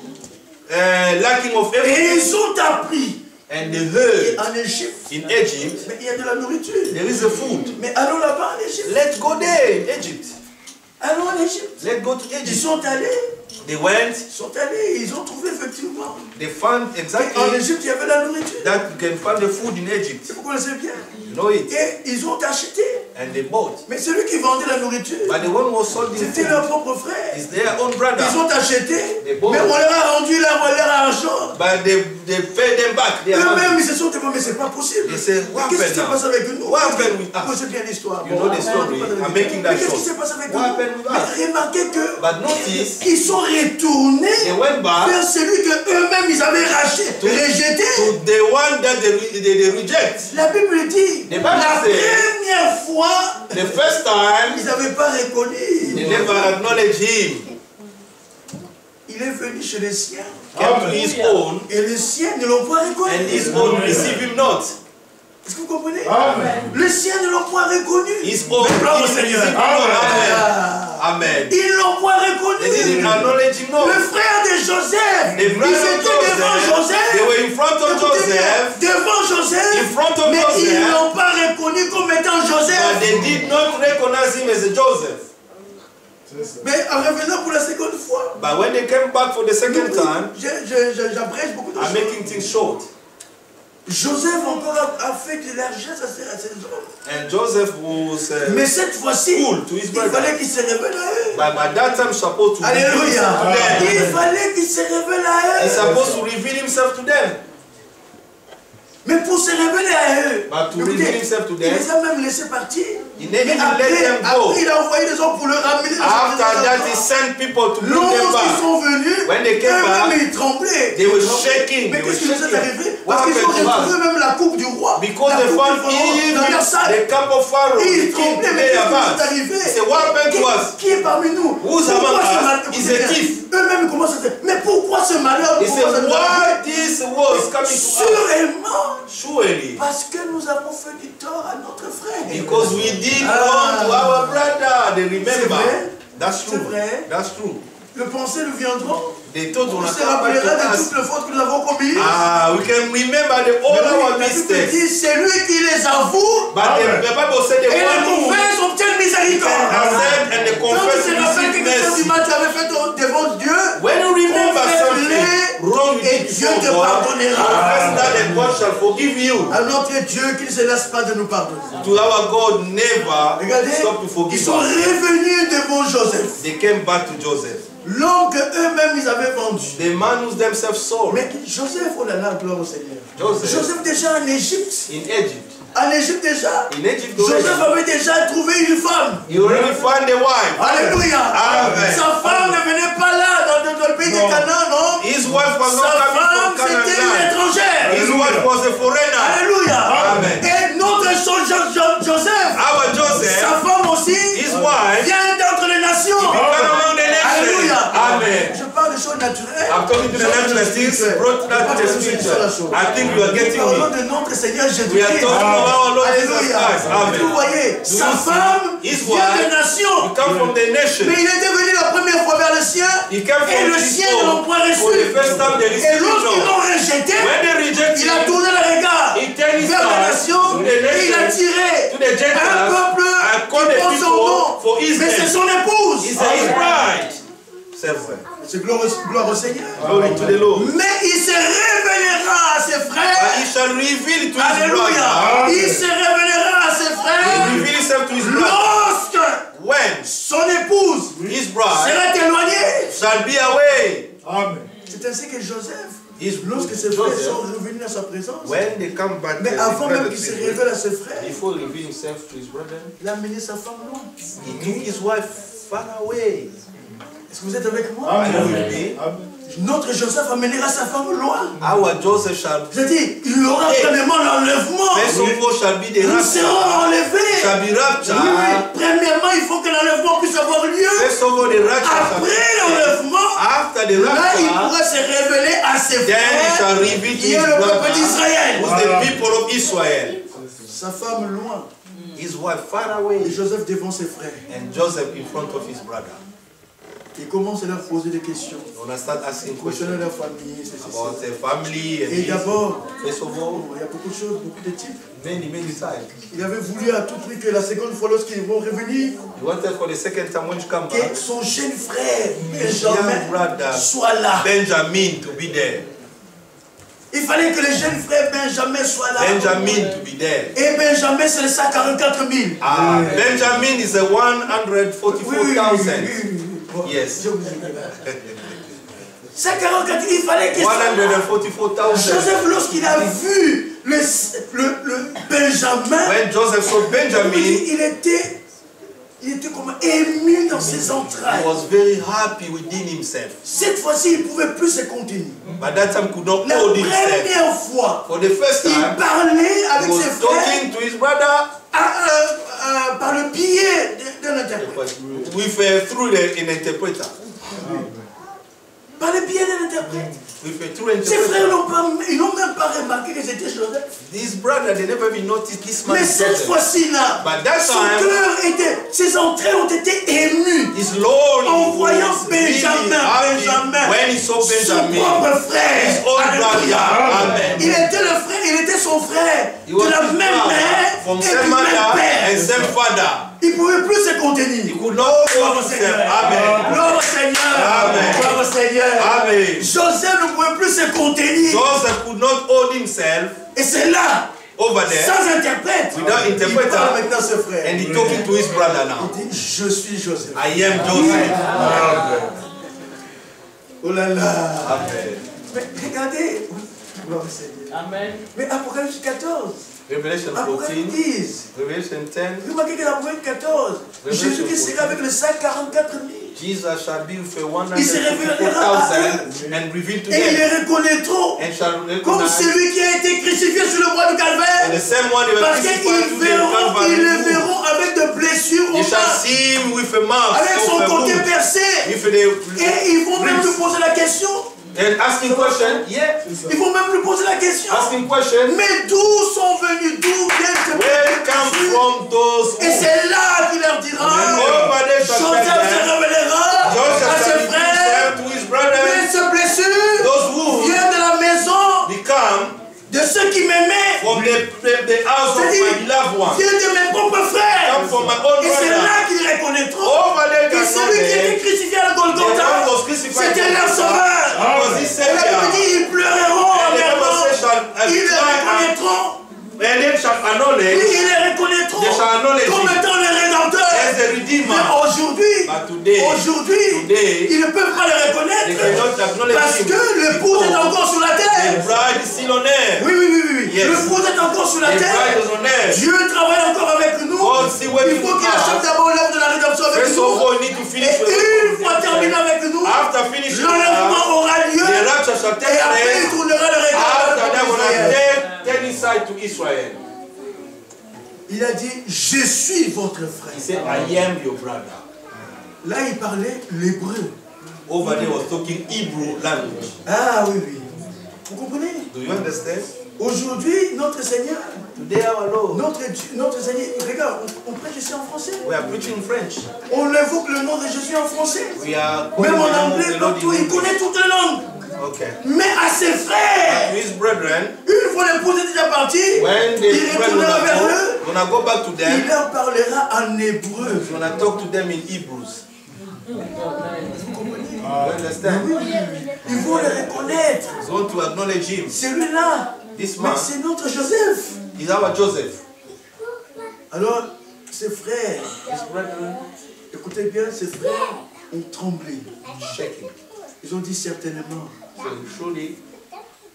lacking of et everything. ils ont appris And they heard en Égypte, in Egypt mais il y a de la nourriture. there is a food. Mais allons là-bas en Égypte. Let's go there in Egypt. Allons en Égypte. Let's go to Ils Egypt. sont allés, ils ont trouvé effectivement. They found En exactly Égypte, il y avait la nourriture. that you can find the food in Egypt. Vous connaissez bien. You know it. Et ils ont acheté. And they bought. Mais celui qui vendait la nourriture, But the one who was sold the c'était food leur propre frère. is their own brother. Ils ont acheté, They mais bought. on leur a rendu leur argent. But they paid them back. Their Eux-mêmes, money. ils se sont dit, mais c'est pas possible. They said, what Qu'est-ce qui s'est happened passé now? avec nous? What happened with Vous us? connaissez bien l'histoire. You know the story. I'm making that Mais qu'est-ce qui short. s'est passé avec What nous? happened with us? Mais remarquez que But notice, ils sont retournés they went back vers celui que eux-mêmes ils avaient rejeté. to the one that they reject. La Bible dit, The Bible la says, première fois, the first time, ils n'avaient pas reconnu. they never acknowledged him. Il est venu chez les siens. Came to his own, Et les siens ne l'ont pas reconnu. and his own receive him not. Est-ce que vous comprenez? Amen. Les siens ne l'ont pas reconnu. His own Mais gloire au receive him Seigneur. not. Amen. Ah. Amen. Ils ne l'ont pas They reconnu. didn't acknowledge him not. Le frère de Joseph, The ils brother of étaient devant Joseph, they Joseph. were in front of Écoutez bien, Joseph, devant Joseph, in front of mais ils ne Joseph, l'ont pas reconnu comme étant but Joseph. they did not recognize him as a Joseph. C'est ça. Mais en revenant pour la seconde fois, But when they came back for the second time, j'abrège beaucoup de I'm choses. making things short. Joseph encore a fait de l'argent à ses hommes. And Joseph was Mais cette fois-ci, cool to his il brother. fallait qu'il se révèle à eux. But by that time, supposed to reveal Alléluia. himself to Il them. fallait qu'il se révèle à He's eux. supposed to reveal himself to them. Mais pour se révéler à eux, But to écoutez, reveal himself to il them, les a même laissés partir. he Mais didn't even après, let them go. il a envoyé des hommes pour le ramener. After that, he sent people to bring them Lorsqu'ils back. sont venus, When they came eux-mêmes back, ils tremblaient. they were Ils tremblaient. shaking, Mais they qu'est-ce qui were nous est shaking. arrivé? What Parce qu'ils ont happened to us? retrouvé même la coupe du roi. Because La they coupe found du pharaon dans leur even salle. the cup of Pharaoh, Et the ils king tremblaient, mais lay qu'est-ce qui nous est about. arrivé? He said, what happened to us? Qui est parmi nous? Who's among Pourquoi ce us malheur? is a thief. Eux-mêmes ils commencent à dire, mais pourquoi ce malheur? He Pourquoi said, ce malheur? why this was coming to us? Sûrement, Surely, parce que nous avons fait du tort à notre frère. because we did wrong to our brother. They remember. vrai. That's C'est true. vrai. That's true. Le pensée nous viendront. They told On us se rappellera de toutes les fautes que nous avons commises. we can remember all our La Bible mistakes. dit, c'est lui qui les avoue But the Bible said et the les one who confesse obtient miséricorde. accept and the Quand confess tu te rappelles receive quelque chose du mercy. mal que tu avais fait devant Dieu, When you remember something confesse-le wrong you et did Dieu before te God, pardonnera. confess that and God shall forgive you. à notre Dieu qui ne se laisse pas de nous pardonner. To our God never Regardez, stop to ils forgive sont us. revenus devant Joseph. They came back to Joseph. L'homme que eux-mêmes ils avaient vendu. The man who themselves sold. Mais Joseph, oh là là, gloire au Seigneur. Joseph déjà en Égypte. in Egypt. En Égypte déjà. In Egypt Joseph already. avait déjà trouvé une femme. You already found a wife. Alléluia. Amen. Sa femme ne venait pas là dans le pays de Canaan, non. His wife was Sa not coming femme from c'était une Canaan. étrangère. His wife was a foreigner. Alléluia. Amen. Et notre Joseph, Our Joseph, sa femme aussi, his wife, vient d'entre les nations. became among the nations. Alléluia. Amen. Je parle de choses naturel. I'm talking to the natural things, brought that to the spiritual. I think you are getting Au nom me. de notre Seigneur We are Jésus-Christ. talking about our Lord Jesus Alléluia. Christ. Amen. Vous voyez, sa femme His vient wife, de nation. you come from the nation. Mais il était venu la première fois vers le sien. He came Et from le his sien ne l'ont home. point For the reçu. first time they Et received lorsqu'ils him. l'ont rejeté, When they reject il a him, tourné le regard he turned his vers la eyes nation to the et il a nation, tiré to the un Gentiles, peuple and qui called the porte son nom. people for his Mais c'est name. son épouse. He said his bride. C'est vrai. C'est gloire au Seigneur. Glory to the Lord. Mais il se révélera à ses But frères. he shall reveal to his Alléluia. brother. Il se révélera à ses He frères reveal himself to his brother. lorsque When son épouse his bride sera éloignée. shall be away. Amen. C'est ainsi que Joseph, His lorsque ses frères Joseph, sont revenus à sa présence, when they come back, mais the avant même qu'il brothers se say, révèle à ses frères, before he reveal himself to his brother, il a amené sa femme loin. he took his wife far away. Est-ce que vous êtes avec moi? Are you Amen. with me? Amen. Notre Joseph amènera sa femme loin. Our Joseph shall, Je dis, il y aura premièrement l'enlèvement. first of all, shall be the Nous rapture. serons enlevés. Shall be Oui, rapture. premièrement, il faut que l'enlèvement puisse avoir lieu. First of all, the rapture shall be. Après l'enlèvement, After the là, il rapture, pourra se révéler à ses then he shall frères, reveal to qui est his le peuple brother, d'Israël. who's the people of Israel. Sa femme loin, His wife far et away, Joseph devant ses frères. and Joseph in front of his brother. Il commence à leur poser des questions You wanna start asking concernant questions leur famille, ceci, about cela. the family and Et this. d'abord, First of all, il y a beaucoup de choses, beaucoup de types. many sides. Il avait voulu à tout prix que la seconde fois, lorsqu'ils vont revenir, He wanted for the second time when you come que back, son jeune frère, his young Benjamin, brother soit là. Benjamin to be there. Il fallait que le jeune frère Benjamin soit là. Benjamin to be there. Et Benjamin, c'est les 144 000. Ah, Benjamin is a Oui, 144,000. Yes. Je vous ai 144 000, il fallait qu'il soit là. 144,000. Joseph, lorsqu'il a vu le Benjamin, When Joseph saw Benjamin, il était comme ému dans ses he entrailles. was very happy within himself. Cette fois-ci, il ne pouvait plus se contenir. But that time could not La hold himself. première fois, For the first il time, parlait he avec ses was frères talking to his brother par le biais d'un interprète. through an interpreter. Par le biais d'un interprète. Through an Ses frères interpreter. n'ont même pas remarqué que c'était Joseph. His brother, they never even noticed this man. Mais is cette Joseph. fois-ci-là, But that son time, cœur était, ses entrailles ont été émues his Lord en voyant was really Benjamin, happy when he saw son Benjamin, propre his frère. own Alléluia. brother. Amen. Il était le frère, il était son frère He de was la his même brother mère from et same du même mother and père. same father. Il ne pouvait plus se He contenir. could not Gloire hold au himself. Seigneur. Amen. Gloire au Seigneur. Amen. Gloire au Seigneur. Amen. Joseph ne pouvait plus se contenir. Joseph could not hold himself Et c'est là, over there, sans interprète, Without il interpreter. parle maintenant à ses frères. and he talking to his brother now. Il dit, je suis Joseph. I am Joseph. Oh là là. Amen. Mais regardez. Gloire au Seigneur. Amen. Mais Apocalypse 14. Revelation 14, Apocalypse 10. Revelation 10. Remarquez que l'Apocalypse 14. Jésus-Christ sera avec les 144 000. Jesus shall be with Il se révélera à 144,000 and reveal to Et ils them les reconnaîtront and shall comme recognize celui qui a été crucifié sur le bois du and the Calvaire. same one they were Parce crucified qu'ils to the Calvary. le verront avec de blessures They au shall bas, see him with a mouth avec son of a côté wound. percé. If they Et ils vont même lui poser la question. and asking question, yeah, Ils vont même lui poser la question. asking question, Mais d'où sont venus, d'où viennent tes where come blessures? from those Et who c'est là qu'il leur dira. over there shall Joseph tell se them, révélera à Joseph ses shall reveal frères. himself to his brothers, Mais ces blessures those who viennent de la maison become de ceux qui m'aimaient. from the house of my beloved one, Viennent de mes propres frères. come from my own Et c'est brother. là qu'ils reconnaîtront Over there, que they celui qui était crucifié à the one Golgotha, was crucified. c'était leur sauveur. Was his Et la Bible savior. dit, ils pleureront And the amèrement. Bible says, shall Ils le cry reconnaîtront. and they shall Oui, acknowledge ils le reconnaîtront They shall acknowledge comme him étant le Rédempteur. as the Mais Redeemer. aujourd'hui, But today, ils ne peuvent pas le they reconnaître cannot acknowledge parce him. que l'épouse est encore sur la The terre. bride is still on earth. Oui. Yes. L'épouse est encore sur la The terre. bride is on earth. Dieu travaille encore avec nous. God still Il working faut with qu'il achève us. d'abord l'œuvre de la rédemption avec First of nous. all, you need to finish Et une fois terminé avec nous, After finishing l'enlèvement us, aura lieu. the rapture shall take Et après, il place. tournera le regard After vers that, le when peuple I d'Israël. turn inside to Israel, Il a dit, je suis votre frère. he said, I am your brother. Là, il parlait l'hébreu. over there was talking Hebrew language. Ah oui, oui. Vous comprenez? Do you understand? Aujourd'hui, notre Seigneur, Today our Lord, notre Seigneur, regarde, on prêche ici en français. we are preaching in French. On évoque le nom de Jésus en français. We are Même calling en the name of anglais, the Lord partout, in il English. connaît toutes les langues. Okay. Mais à ses To frères, his brethren, une fois l'épouse est déjà partie, when il the friend retournera vers eux, gonna go back to il them, leur parlera en hébreu. he's gonna talk to them in Hebrews. You understand? Il faut le reconnaître. He's going to acknowledge him. Celui-là, This mais man c'est notre Joseph. is our Joseph. Alors, ses frères, His brethren écoutez bien, ses frères ont tremblé. shaking. Ils ont dit certainement, So surely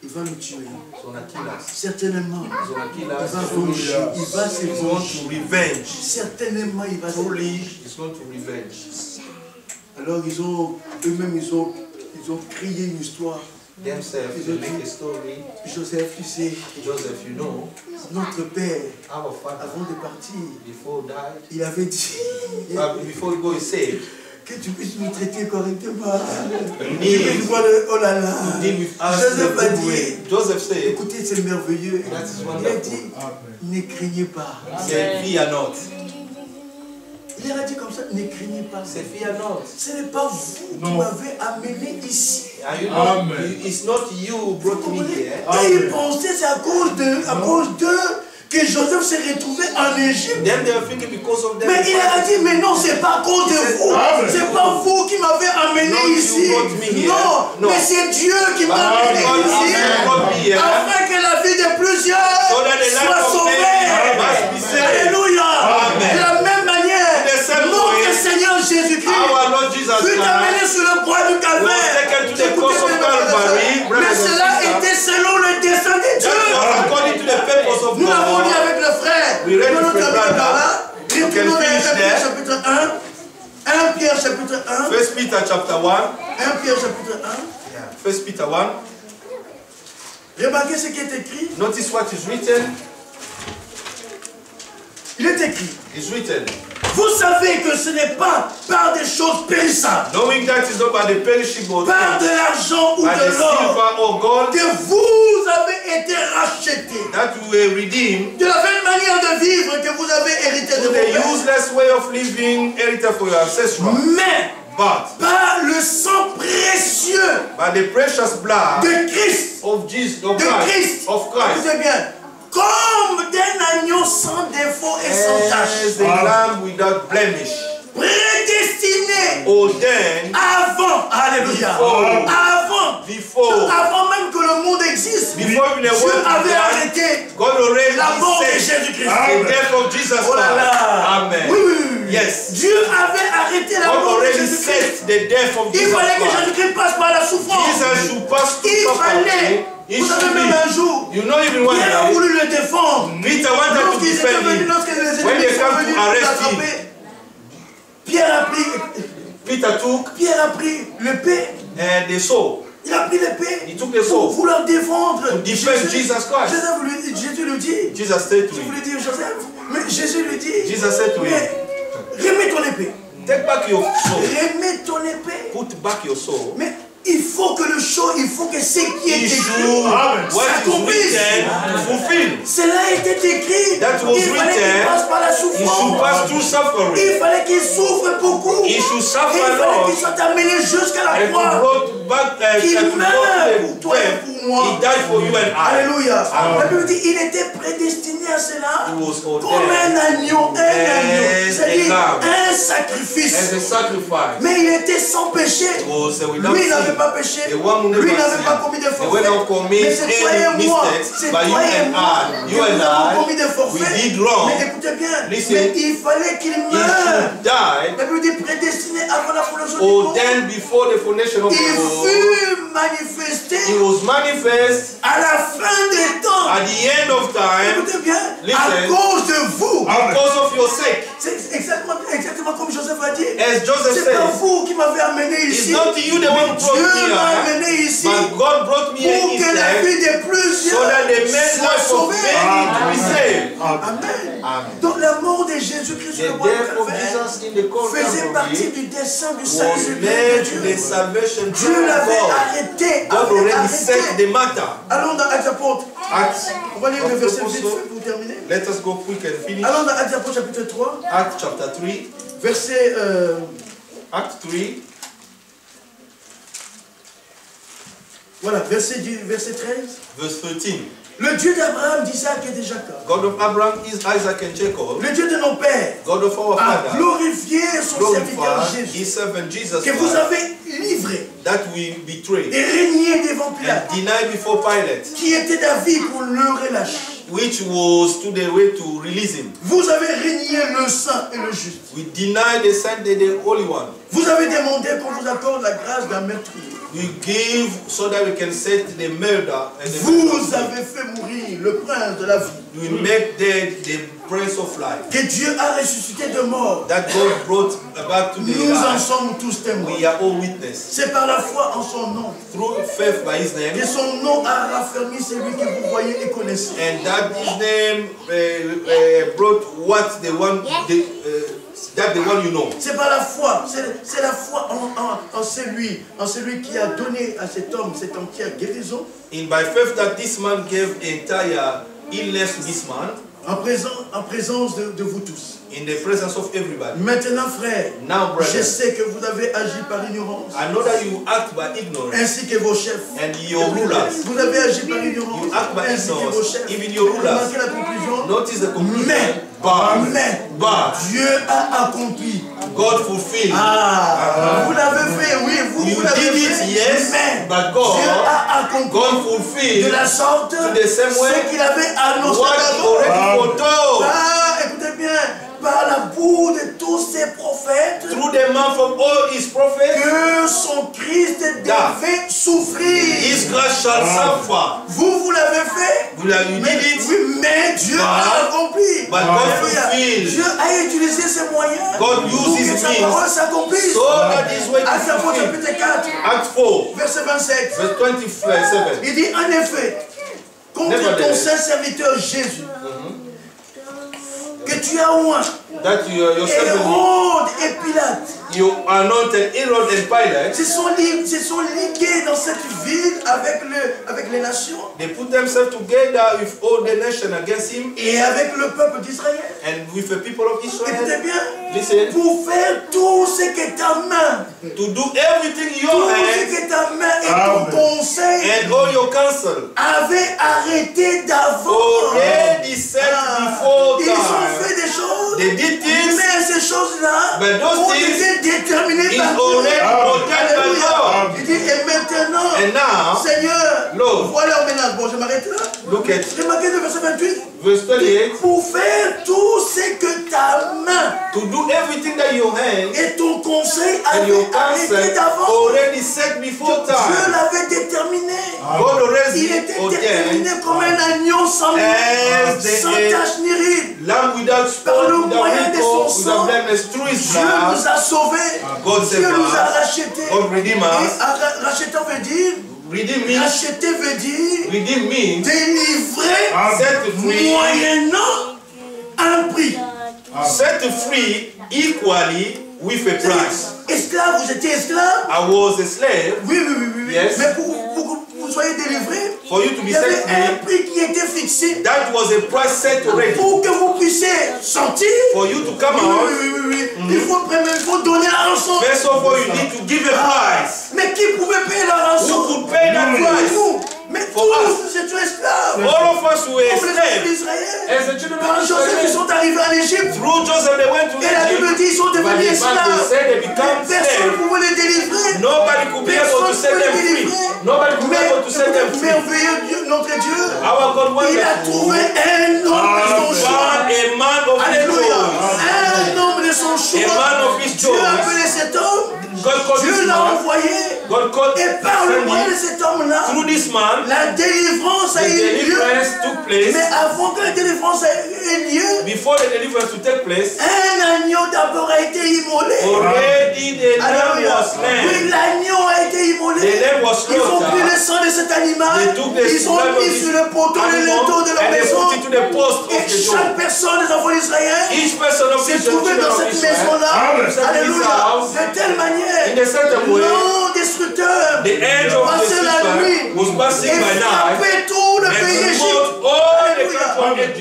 il va nous tuer. he's gonna kill us. Certainement, He's gonna kill il va us. venger. Il va se He's going venger. to revenge. Certainement, il va se Truly, venger. he's going to revenge. Alors, eux-mêmes, ils ont créé une histoire. Themselves, they make a story. Joseph, tu sais, Joseph, you know, notre père, our father, avant de partir, before he died, il avait dit before he go, he said, que tu puisses nous traiter correctement. you Et need je vois oh là là. to deal with us in a Joseph a good way. dit, Joseph said, écoutez, c'est merveilleux. That is Il a wonderful. dit, ne craignez pas. say, fear not. Il leur a dit comme ça, ne craignez pas. Say, fear not. Ce n'est pas vous qui m'avez amené ici. Are you not, it's not you who brought me here. Et ils pensaient c'est à cause d'eux que Joseph s'est retrouvé en Égypte. Then they are thinking because of them. Mais il leur a dit, mais non, c'est pas à cause de vous. C'est pas vous qui m'avez amené Not you ici. brought me here. Non, No. mais c'est Dieu qui m'a God amené ici. brought me here. Afin que la vie de plusieurs So that the life soit of sauvée. many must be saved. Alléluia. Amen. De la même manière, In the same notre way, Seigneur Jésus-Christ Our Lord Jesus fut amené Christ sur le croix du Calvaire. was taken to the Écoutez, cross of mes frères et Calvary, sœurs, brothers mais and cela sisters. était selon le dessein de That Dieu. was according to the purpose of Nous l'avons lu God. avec le frère. We read Nous with l'avons the lu par brother. là. You can Retournons finish vers 1 Pierre there. chapitre 1. 1 Pierre chapitre 1. 1 Peter chapter 1. 1 Pierre chapitre 1. 1 Peter 1. Remarquez ce qui est écrit. Notice what is written. Il est écrit. It's written. Vous savez que ce n'est pas par des choses périssables, Knowing that is not by the perishable par de things, l'argent ou by the de l'or, silver or gold, que vous avez été rachetés. that you were redeemed De la même manière de vivre que vous avez hérité de to vos the pères. useless way of living heritage for your ancestors. Mais But par le sang précieux by the precious blood de Christ, of Jesus, Écoutez bien, comme d'un agneau sans défaut et sans as tache, a lamb without blemish, prédestiné ordained avant, alléluia, before avant même que le monde existe, Before even the Dieu world avait began, arrêté God already la mort de said Jésus-Christ. the death of Jesus Oh là Christ. là. Amen. Oui, oui, oui. Yes. Dieu avait arrêté la God mort de already Jésus-Christ. set the death of Il Jesus fallait que Christ. Jésus-Christ passe par la souffrance. Jesus should pass through Il suffering. fallait. He Vous savez, should même un be. jour, You know even one Pierre a day, voulu le défendre. Peter wanted to Lorsqu'ils étaient defend venus, him. lorsque les When ennemis they sont come venus to arrest l'attraper, Pierre a pris l'épée. And the sword. Il a pris l'épée He took the pour sword vouloir défendre. to defend Jesus Christ. Jésus lui dit, Jesus said to je him, voulais dire Joseph, mais Jésus lui dit, Jesus said to him, mais remets ton épée. take back your sword. Remets ton épée. Put back your sword. Mais il faut que il faut que ce qui est He should écrit what is s'accomplisse. written to fulfill. Cela était écrit. That was Il fallait qu'il written. passe par la He should souffrance. pass through suffering. Il fallait qu'il souffre beaucoup. He should Et suffer il fallait a qu'il lot. soit amené jusqu'à la And to croix. brought back Qu'il and to meurt go pour toi et to pour moi. He died for you and I. Alléluia. La Bible dit il était prédestiné à cela He was comme ordained un agneau. as C'est-à-dire a lamb. un as sacrifice. a sacrifice. Mais il était sans péché. It was without Lui n'avait sin. pas péché. The one who Lui never n'avait pas sinned. commis de They were forfait. not commit Mais c'est toi et any moi. mistakes, C'est but you toi et and moi. I, you que and nous avons I, commis des forfaits. we did wrong. Mais écoutez bien. Listen. Mais il fallait qu'il He meure. should die, La Bible dit prédestiné avant la fondation du monde. ordained before the foundation of Il the world. fut manifesté He was manifest à la fin des temps. at the end of time Écoutez bien, à Listen. cause de vous. because of your sake. C'est exactement comme Joseph a dit. As Joseph C'est pas says, vous qui m'avez amené it's ici. not you the one who brought Dieu me m'a here, amené ici but God brought me here pour que la instead, vie de plusieurs so that the man's soit life of sauvée. many to be saved. Amen. Amen. Donc la mort de Jésus-Christ sur The le bois death de of Calvaire Jesus in the court faisait partie Calvary du dessein du was salut de made to the Dieu. salvation Dieu plan of l'avait God. arrêté. God avait already arrêté. set the matter. Allons dans Actes Apôtres. Acts, On va lire le verset vite also, fait pour terminer. let us go quick and finish. Allons dans Actes Apôtres chapitre 3, Acts chapter 3. verset, Acts 3. voilà, verset 13. Verse 13. Le Dieu d'Abraham, d'Isaac et de Jacob, God of Abraham, Isaac, and Jacob, le Dieu de nos pères, God of our a father, glorifié son serviteur glorified Jésus, his servant Jesus que vous Christ, avez livré that we betrayed et régné devant and Pilate, denied before Pilate, qui était David pour le relâcher. which was to the way to release him. Vous avez régné le saint et le juste. We denied the Son, the Holy One. Vous avez demandé qu'on vous accorde la grâce d'un meurtrier. We give so that we can set the murder and the Vous murder. avez fait mourir le prince de la vie, We make dead the Prince of Life. que Dieu a ressuscité de mort. That God brought back to the Nous en life. sommes tous témoins. We are all witness. C'est par la foi en son nom Through faith by his name. que son nom a raffermi celui que vous voyez et connaissez. And that his name brought what the one, that the one you know. C'est par la foi, c'est la foi en celui qui a donné à cet homme cette entière guérison, In by faith that this man gave entire illness to this man, en présence de vous tous. in the presence of everybody. Maintenant, frère, Now, je brother, sais que vous avez agi par ignorance, I know that you act by ignorance, ainsi que vos chefs. and your rulers. Vous avez agi par ignorance, You act by ainsi que vos ignorance, chefs. even your rulers. Remarquez la conclusion. Notice the conclusion. Mais But Dieu a accompli. God fulfilled. Vous l'avez fait, oui, You vous l'avez did it, fait. yes, Mais but Dieu God, a accompli God de fulfilled la sorte to the same way ce qu'il avait annoncé what he d'avant. already foretold. Écoutez bien, par la boue de tous ces prophètes, Through the mouth of all his prophets, que son Christ devait souffrir. his Christ shall suffer. Vous l'avez fait. You did it, Oui, mais Dieu a accompli. but God Alléluia. fulfilled. Dieu a utilisé ses moyens God pour used que his sa means parole s'accomplisse. so that his way to Actes Apôtres fulfill. chapitre 4, Acts 4, verset 27. verse 27. Il dit en effet, contre ton Nevertheless. saint serviteur Jésus, que tu as oint, That your servant, Hérode et Pilate, you anointed Herod and Pilate, se sont ligués dans cette ville avec les nations they put themselves together with all the nation against him et avec le peuple d'Israël. and with the people of Écoutez Israel. bien, Listen, pour faire tout ce que ta main, to do everything in tout your ce hands que ta main et ton conseil and all your counsel avaient arrêté d'avant. already set before Ils ont time. fait des choses, They did things, mais ces choses-là but those ont things été déterminées is par Dieu. already protected by Alléluia. God. Il dit, et maintenant, And now, Seigneur, Lord, voilà au ménage. Bon, je m'arrête là. look at Remarquez le verset 28. verse 28. Pour faire tout ce que ta main To do everything that your hand et ton conseil and avaient your arrêté counsel d'avant. already set before Dieu time. l'avait déterminé. God Il already était ordained déterminé comme un agneau sans as sans the tache ni ride. lamb without spot, le without moyen de wrinkle, son without sang, blemish through his Dieu blood. nous a sauvés. God Dieu saved nous a us. rachetés. God redeemed us. Et racheter veut dire, Redeem means, racheter veut dire redeem means délivrer set free, moyennant un prix. set free equally with a price. Esclave, vous étiez esclave. I was a slave. Oui. Yes. Mais pour que vous soyez délivrés, For you to il be y avait set un free, prix qui était fixé that was a price set already. pour que vous puissiez sortir. For you to come out, Oui. Il faut donner la rançon. first of all, you need to give a price. Mais qui pouvait payer la rançon? Who could pay that price? Nous. Mais For tous, c'est un esclave. All of us were Comme les enfants slaves. d'Israël. As the children Par of Joseph, ils Israel, sont arrivés en Égypte. through Joseph, they went to Et la Bible Egypt. dit ils sont But devenus the Bible esclaves. said they become Personne ne slaves. pouvait les délivrer. Nobody could be able to set them free. Nobody could be able to set them free. Merveilleux Dieu, notre Dieu, Our God il a wonderful. trouvé un homme de son choix. Found a man of his Alléluia. choice. Un homme de son A choix. man of his Dieu a choice. appelé cet homme God Dieu l'a envoyé. Et par le moyen de cet homme-là, la délivrance a eu lieu. Mais avant que la délivrance ait lieu, un agneau d'abord a été immolé. Alléluia. Oui, l'agneau a été immolé. Ils ont pris le sang de cet animal. Ils ont mis sur le poteau les linteaux de leur maison. Et chaque personne des enfants d'Israël s'est trouvée dans cette maison-là. Alléluia. De telle manière, l'ange destructeur passait la nuit et frappait tout le pays Égypte.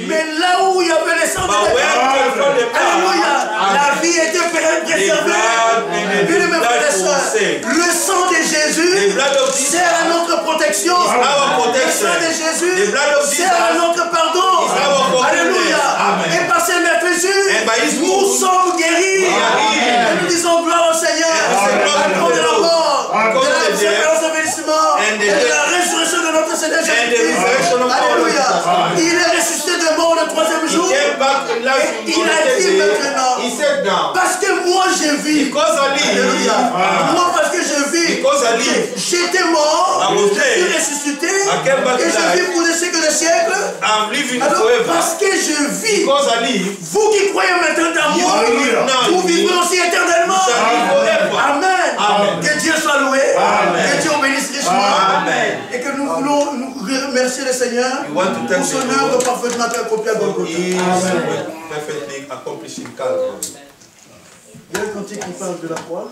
Mais là où il y avait les sangs de alléluia, la vie était préservée. Bien mes frères et sœurs, le sang de Jésus sert à notre protection. Le sang de Jésus sert à notre pardon. Alléluia. Et par ces meurtrissures, nous sommes guéris. Et nous disons gloire au Seigneur. À cause de la mort, de la bénissement et de la résurrection de notre Seigneur Jésus-Christ. Alléluia. Il est ressuscité de mort le 3e jour. Et il a dit maintenant, parce que moi je vis. Alléluia. Moi parce que je vis. J'étais mort. Je suis ressuscité. Et je vis pour des siècles de siècles. Alors parce que je vis. Vous qui croyez maintenant en moi, vous vivez aussi éternellement. Amen. Que Dieu soit loué. Que Dieu bénisse richement. Et que nous voulons nous remercier le Seigneur pour son œuvre parfaitement accomplie à Golgotha. Il y a un cantique qui parle de la croix.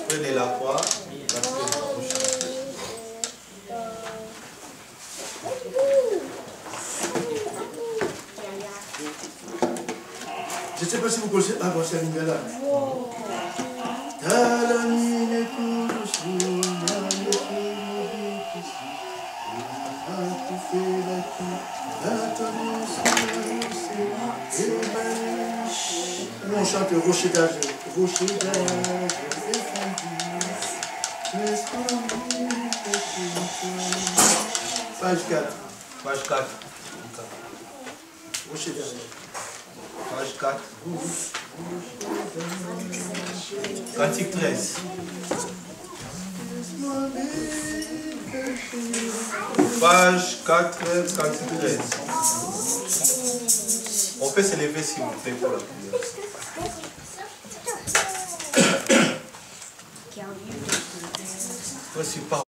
Prenez la croix. Je ne sais pas si vous connaissez. Ah bon, c'est un Lingala. On chante rocher d'âge. Rocher d'âge. Page 4. Page 4. Rocher d'âge. Page 4. Cantique 13. Page 4, cantique 13. On peut se lever s'il vous plaît pour la prière.